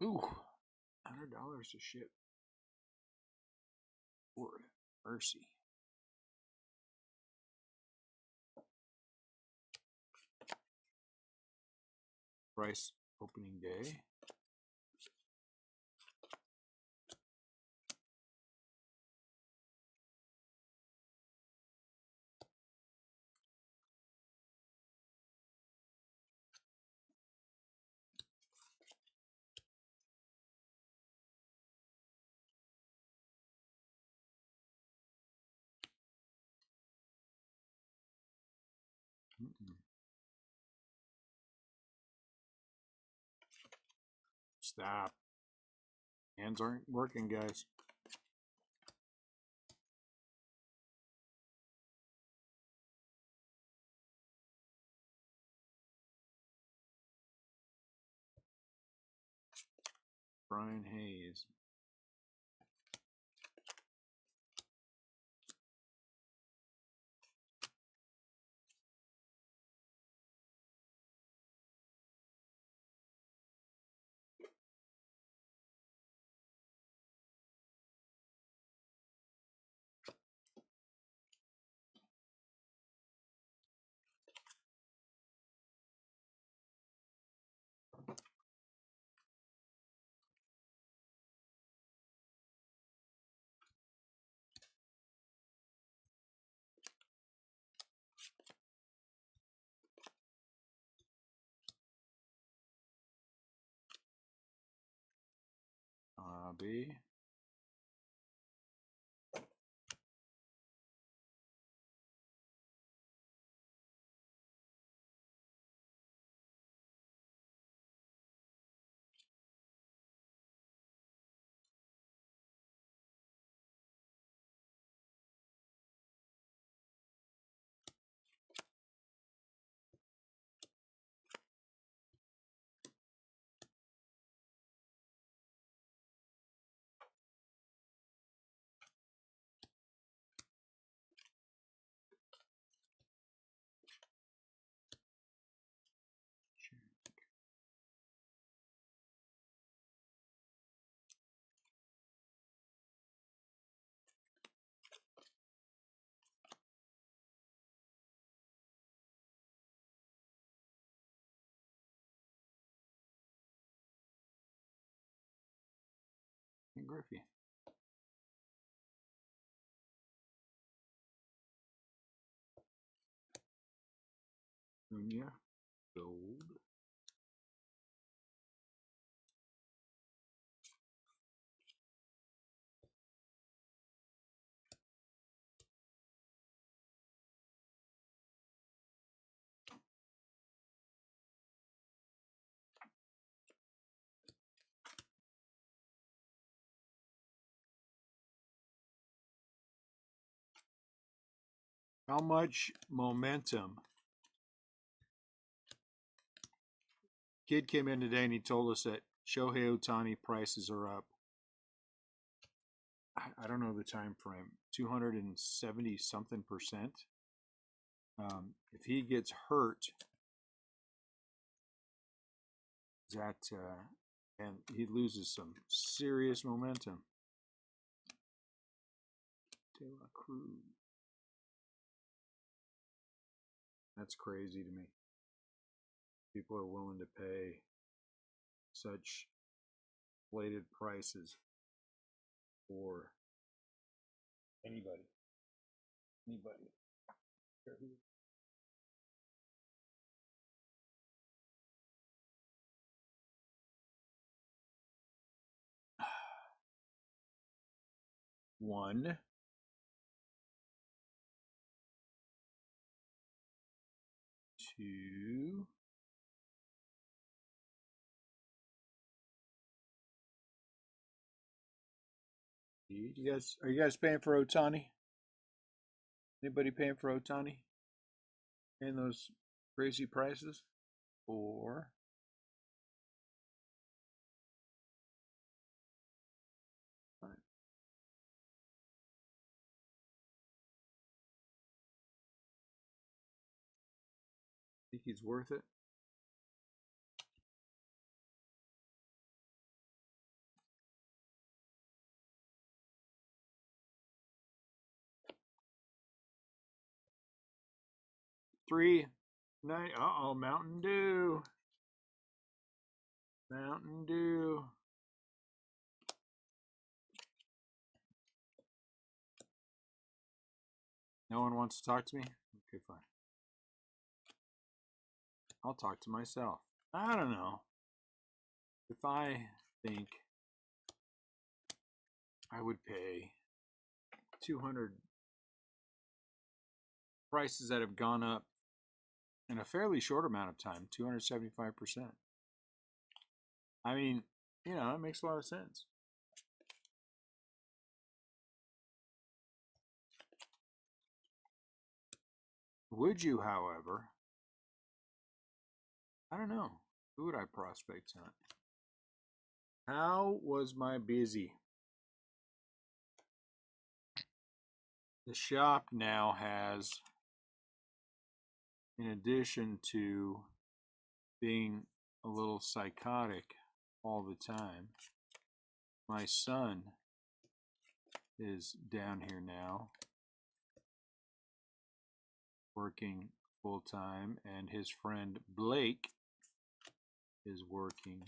Ooh, $100 to ship. Lord mercy. Price opening day. Stop. Hands aren't working, guys. Brian Hayes. B. Griffey. Junior Gold. How much momentum? Kid came in today and he told us that Shohei Ohtani prices are up. I don't know the time frame. 270 something percent. If he gets hurt, and he loses some serious momentum. Taylor Cruz. That's crazy to me. People are willing to pay such inflated prices for anybody. Anybody. One. Two. Are you guys paying for Ohtani? Anybody paying for Ohtani? Paying those crazy prices? 4. Fine. Think he's worth it? Three. Nine. Uh-oh, Mountain Dew. Mountain Dew. No one wants to talk to me? Okay, fine. I'll talk to myself. I don't know. If I think I would pay 200 prices that have gone up in a fairly short amount of time, 275%. I mean, you know, it makes a lot of sense. Would you, however, I don't know, who would I prospect on? How was my busy? The shop now has, in addition to being a little psychotic all the time, my son is down here now working full-time, and his friend Blake is working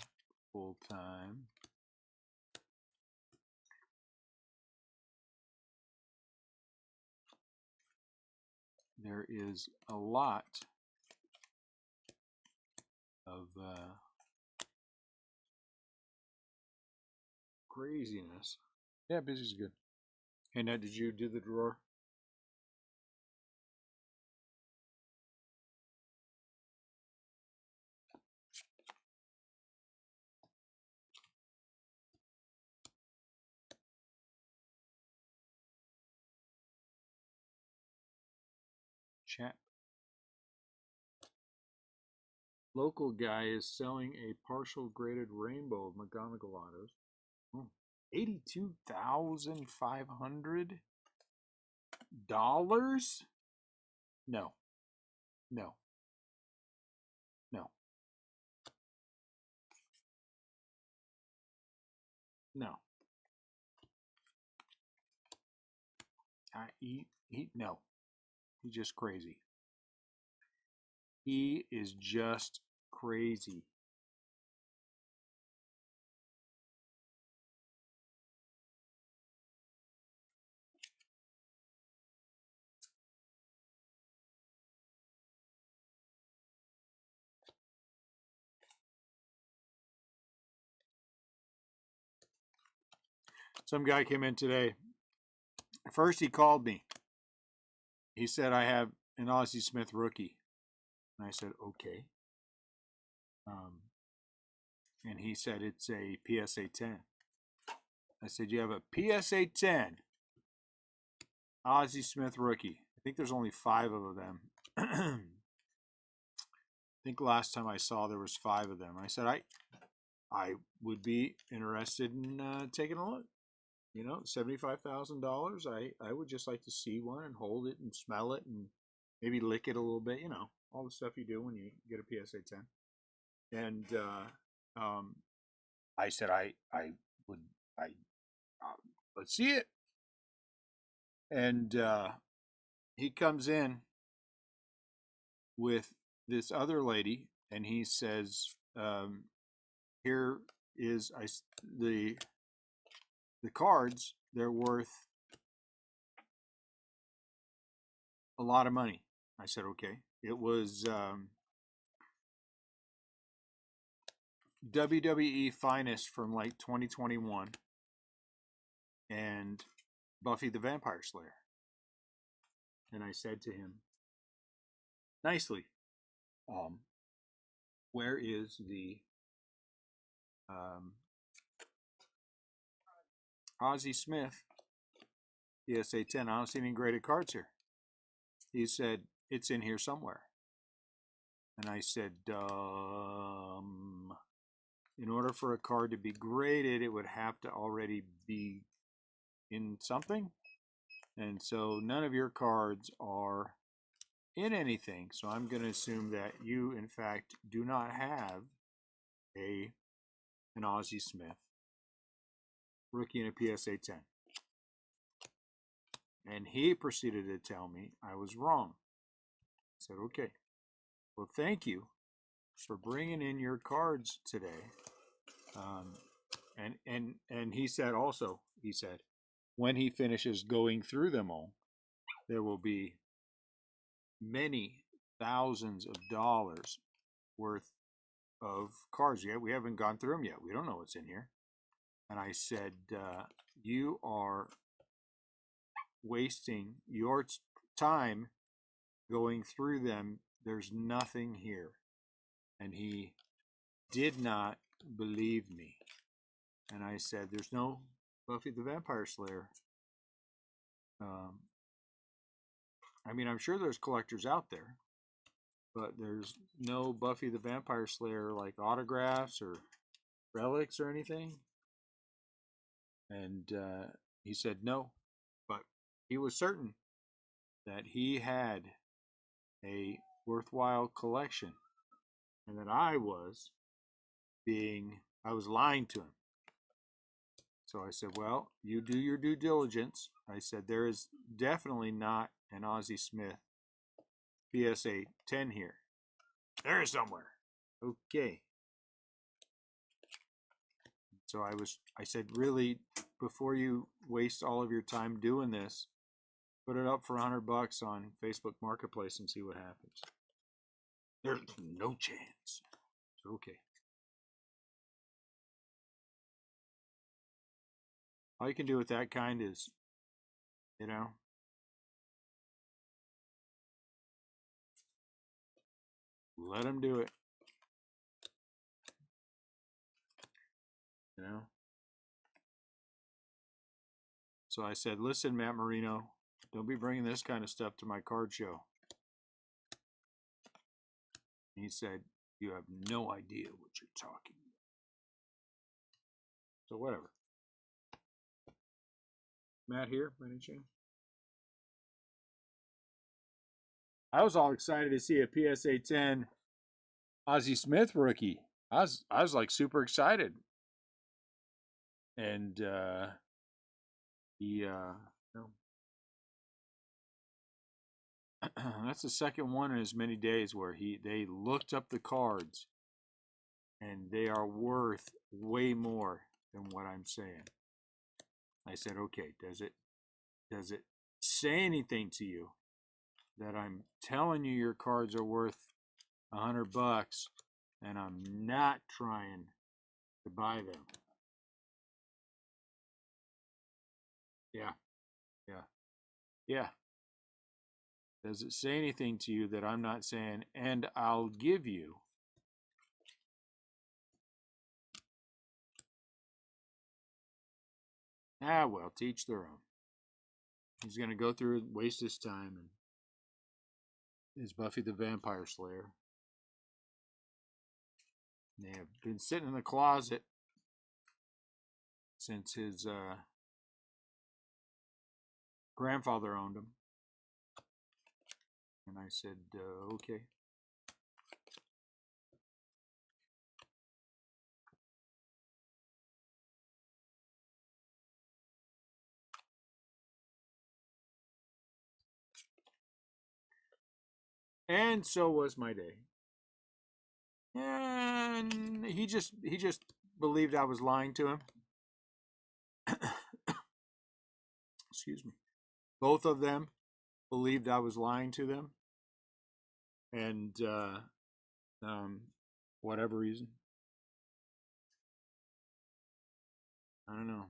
full-time. There is a lot of craziness. Yeah, busy's good. Hey, Ned, did you do the drawer? Chat. Local guy is selling a partial graded rainbow of McGonagall autos. Oh, $82,500? No. No. No. No. No. He's just crazy. He is just crazy. Some guy came in today. First, he called me. He said, I have an Ozzie Smith rookie. And I said, okay. And he said, it's a PSA 10. I said, you have a PSA 10 Ozzie Smith rookie. I think there's only 5 of them. I think last time I saw there was 5 of them. I said, I would be interested in taking a look. You know, $75,000. I would just like to see one and hold it and smell it and maybe lick it a little bit. You know, all the stuff you do when you get a PSA 10. And I said let's see it. And he comes in with this other lady, and he says, "Here is the cards. They're worth a lot of money." I said, "Okay." It was WWE Finest from like 2021 and Buffy the Vampire Slayer. And I said to him nicely, where is the Ozzie Smith PSA 10? I don't see any graded cards here. He said, it's in here somewhere. And I said, in order for a card to be graded, it would have to already be in something. And so none of your cards are in anything. So I'm going to assume that you, in fact, do not have an Ozzie Smith rookie in a PSA 10. And he proceeded to tell me I was wrong. I said, okay, well, thank you for bringing in your cards today. And he said also, when he finishes going through them all, there will be many thousands of dollars worth of cards. Yeah, we haven't gone through them yet. We don't know what's in here. And I said, you are wasting your time going through them. There's nothing here. And he did not believe me. And I said, there's no Buffy the Vampire Slayer. I mean, I'm sure there's collectors out there, but there's no Buffy the Vampire Slayer like autographs or relics or anything. And he said no, but he was certain that he had a worthwhile collection and that I was lying to him. So I said, well, you do your due diligence. I said, there is definitely not an Ozzie Smith PSA 10 here. There is somewhere. Okay. So I said, really, before you waste all of your time doing this, put it up for $100 on Facebook Marketplace and see what happens. There's no chance. So, okay. All you can do with that kind is, you know, let them do it. You know? So I said, listen, Matt Marino, don't be bringing this kind of stuff to my card show. And he said, you have no idea what you're talking about. So whatever. Matt here, by any chance? I was all excited to see a PSA 10 Ozzie Smith rookie. I was like super excited. And that's the second one in as many days where they looked up the cards and they are worth way more than what I'm saying. I said, okay, does it say anything to you that I'm telling you your cards are worth $100 and I'm not trying to buy them? Yeah, yeah, yeah. Does it say anything to you that I'm not saying, and I'll give you? Ah, well, teach their own. He's going to go through and waste his time. And is Buffy the Vampire Slayer? They have been sitting in the closet since his grandfather owned them. And I said, okay. And so was my day. And he just believed I was lying to him. Excuse me. Both of them believed I was lying to them, and whatever reason, I don't know.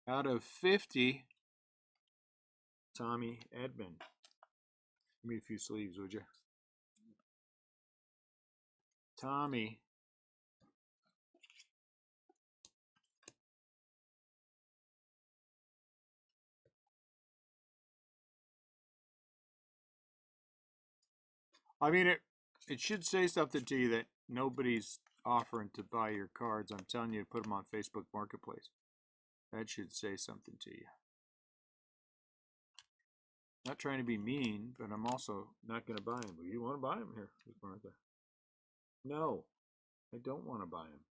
Out of 50, Tommy Edmond. Give me a few sleeves, would you? Tommy. I mean, it should say something to you that nobody's offering to buy your cards. I'm telling you to put them on Facebook Marketplace. That should say something to you. Not trying to be mean, but I'm also not going to buy them. But you want to buy them? Here, Martha. No, I don't want to buy them.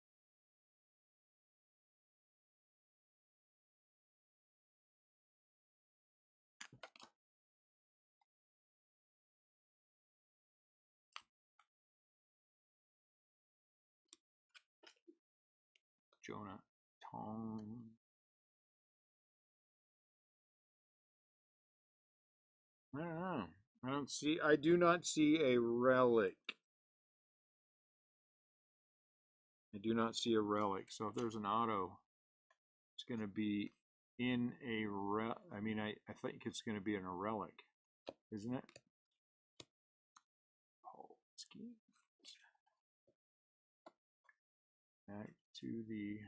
Jonah Tom. I don't know. I do not see a relic. I do not see a relic. So if there's an auto, it's going to be in a I mean, I think it's going to be in a relic, isn't it? Oh, back to the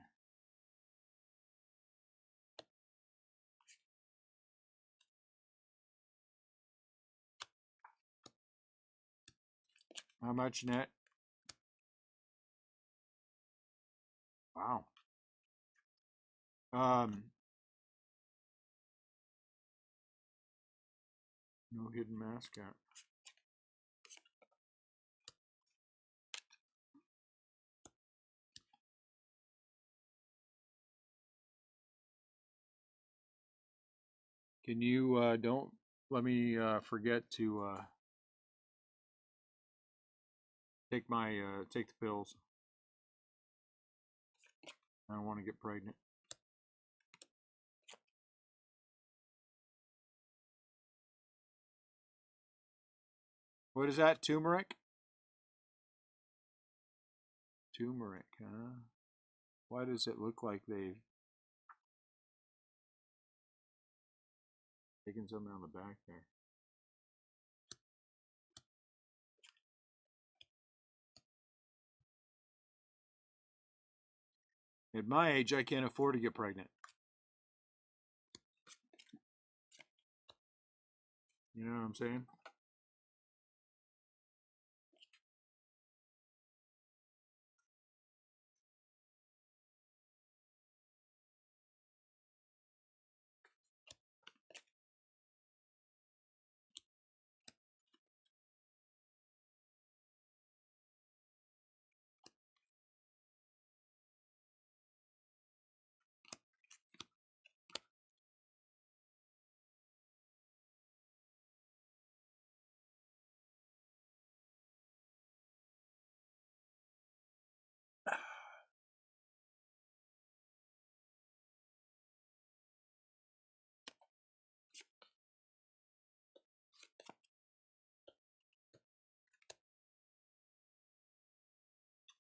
how much net? Wow. No hidden mascot. Can you don't let me forget to take the pills. I don't want to get pregnant. What is that? Turmeric? Turmeric, huh? Why does it look like they've taken something on the back there? At my age, I can't afford to get pregnant. You know what I'm saying?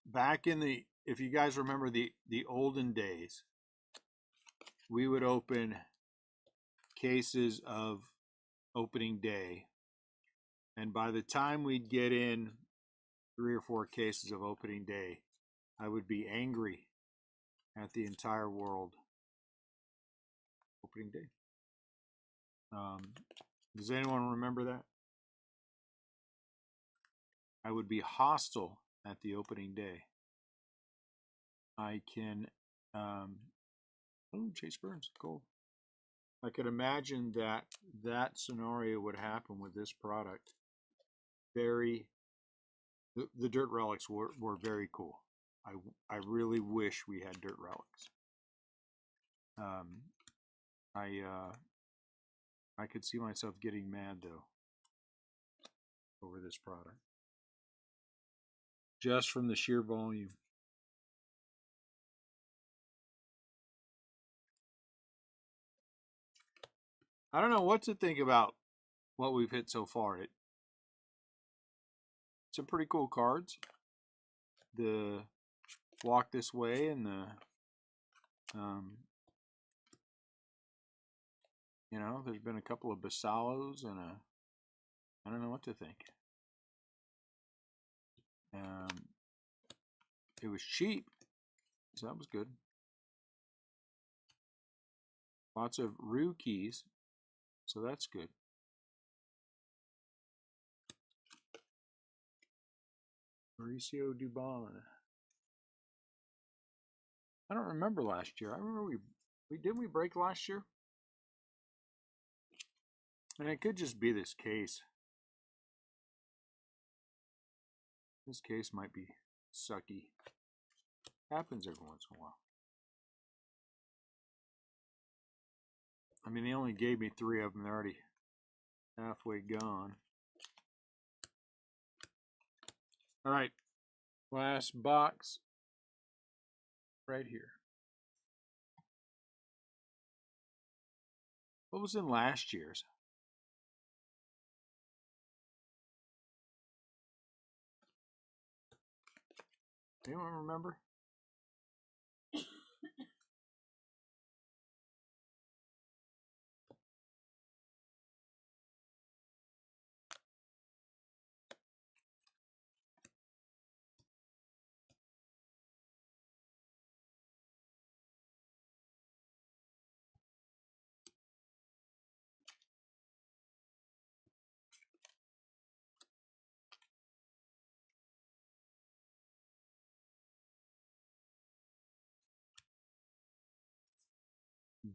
back in the, if you guys remember the olden days, we would open cases of opening day, and by the time we'd get in 3 or 4 cases of opening day, I would be angry at the entire world. Opening day. Does anyone remember that? I would be hostile at the opening day. I can, oh, Chase Burns, cool. I could imagine that that scenario would happen with this product. The dirt relics were very cool. I really wish we had dirt relics. I could see myself getting mad though over this product, just from the sheer volume. I don't know what to think about what we've hit so far. Some pretty cool cards. The Walk This Way and the you know, there's been a couple of Basalos and I don't know what to think. It was cheap, so that was good. Lots of rookies, so that's good. Mauricio Dubon. I don't remember last year. I remember didn't we break last year? And it could just be this case. This case might be sucky. Happens every once in a while. I mean, they only gave me 3 of them. They're already halfway gone. All right, last box right here. What was in last year's? Anyone remember?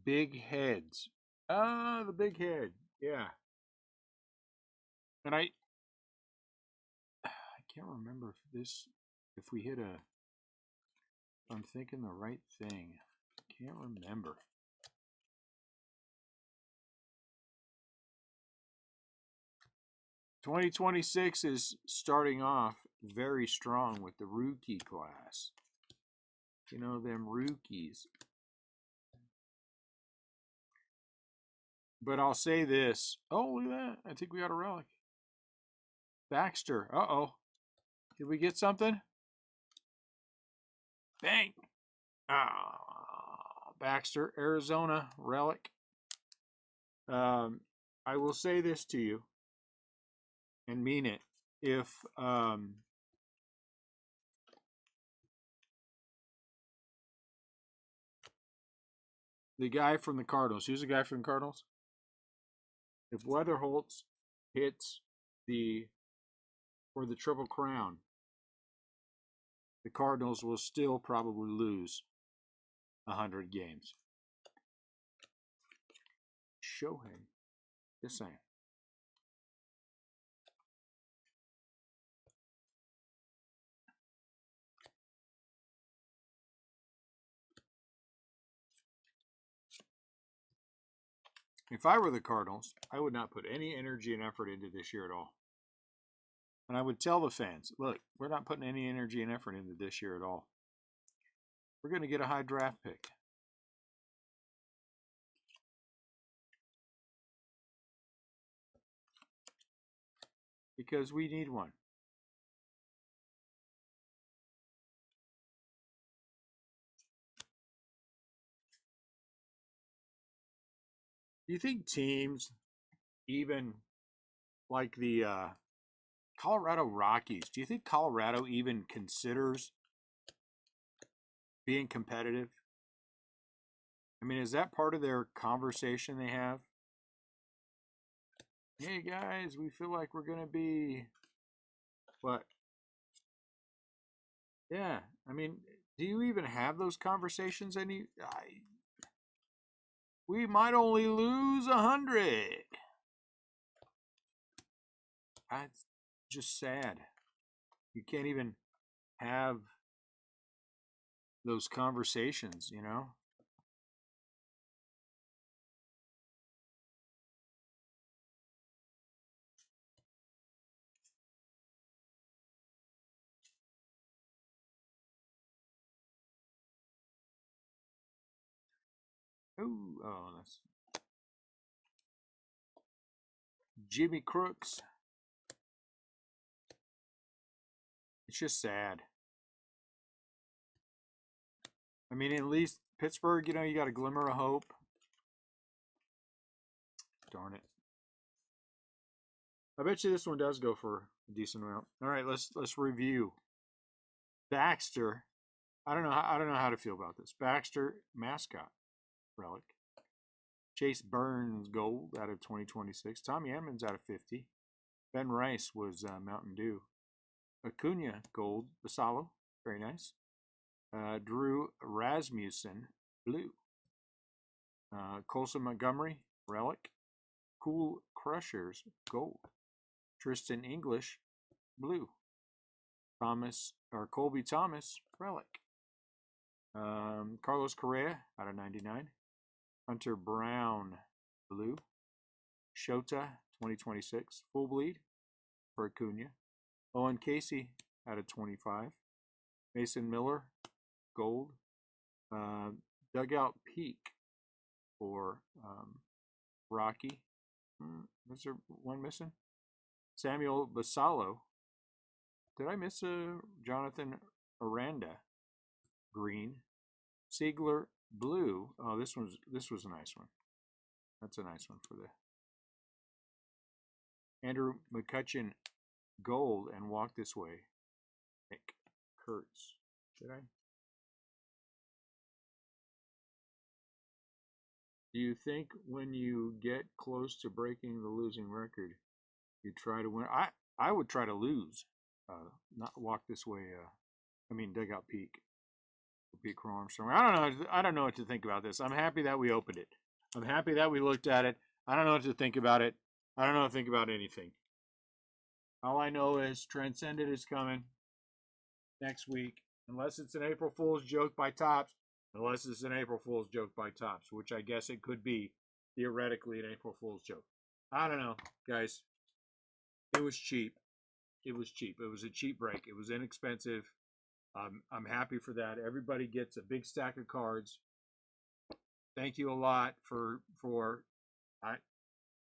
Big heads. Ah, the big head. Yeah. And I can't remember if we hit I'm thinking the right thing. I can't remember. $2026 is starting off very strong with the rookie class. You know, them rookies. But I'll say this. Oh, look at that. I think we got a relic. Baxter. Uh-oh. Did we get something? Bang. Ah, Baxter, Arizona relic. I will say this to you and mean it. If the guy from the Cardinals, who's the guy from the Cardinals? If Weatherholtz hits for the Triple Crown, the Cardinals will still probably lose 100 games. Shohei. Just saying. If I were the Cardinals, I would not put any energy and effort into this year at all. And I would tell the fans, look, we're not putting any energy and effort into this year at all. We're going to get a high draft pick. Because we need one. Do you think teams, even like the Colorado Rockies, do you think Colorado even considers being competitive? I mean, is that part of their conversation they have? Hey guys, we feel like we're gonna be what? Yeah, I mean, do you even have those conversations? We might only lose 100. That's just sad. You can't even have those conversations, you know? Ooh, oh, that's Jimmy Crooks. It's just sad. I mean, at least Pittsburgh, you know, you got a glimmer of hope. Darn it. I bet you this one does go for a decent amount. All right, let's review. Baxter. I don't know how to feel about this. Baxter mascot relic. Chase Burns gold out of 2026. Tommy Edmonds out of 50. Ben Rice was Mountain Dew. Acuna gold. Basalo, very nice. Drew Rasmussen blue. Colson Montgomery relic. Cool Crushers gold. Tristan English blue. Colby Thomas relic. Carlos Correa out of 99. Hunter Brown blue. Shota 2026 full bleed for Acuna. Owen Casey out of 25. Mason Miller gold. Dugout Peak for Rocky. Was there one missing? Samuel Basalo. Did I miss a Jonathan Aranda green? Siegler blue. Oh, this was a nice one. That's a nice one for the Andrew McCutcheon gold and Walk This Way. Nick Kurtz. Did I? Do you think when you get close to breaking the losing record, you try to win? I would try to lose, not Walk This Way. Dugout Peak. Pete Armstrong. I don't know what to think about this. I'm happy that we opened it. I'm happy that we looked at it. I don't know what to think about it. I don't know what to think about anything. All I know is Transcended is coming next week. Unless it's an April Fool's joke by Topps. Unless it's an April Fool's joke by Topps, which I guess it could be theoretically an April Fool's joke. I don't know, guys. It was cheap. It was cheap. It was a cheap break. It was inexpensive. I'm happy for that. Everybody gets a big stack of cards. Thank you a lot for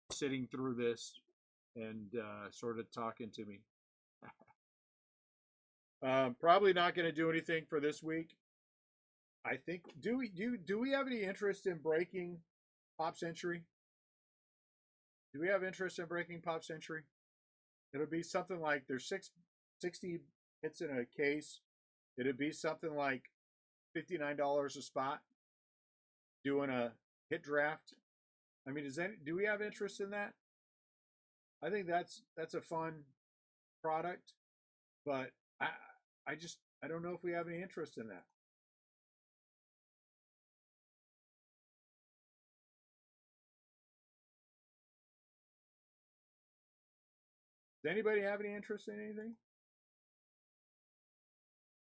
sitting through this and sort of talking to me. Probably not going to do anything for this week. I think do we have any interest in breaking Pop Century? Do we have interest in breaking Pop Century? It'll be something like there's 60 hits in a case. It'd be something like $59 a spot. Doing a hit draft. I mean, do we have interest in that? I think that's a fun product, but I don't know if we have any interest in that. Does anybody have any interest in anything?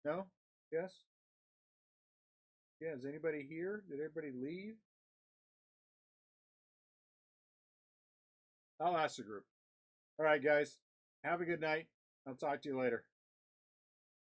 No? Yes? Yeah, is anybody here? Did everybody leave? I'll ask the group. All right, guys. Have a good night. I'll talk to you later.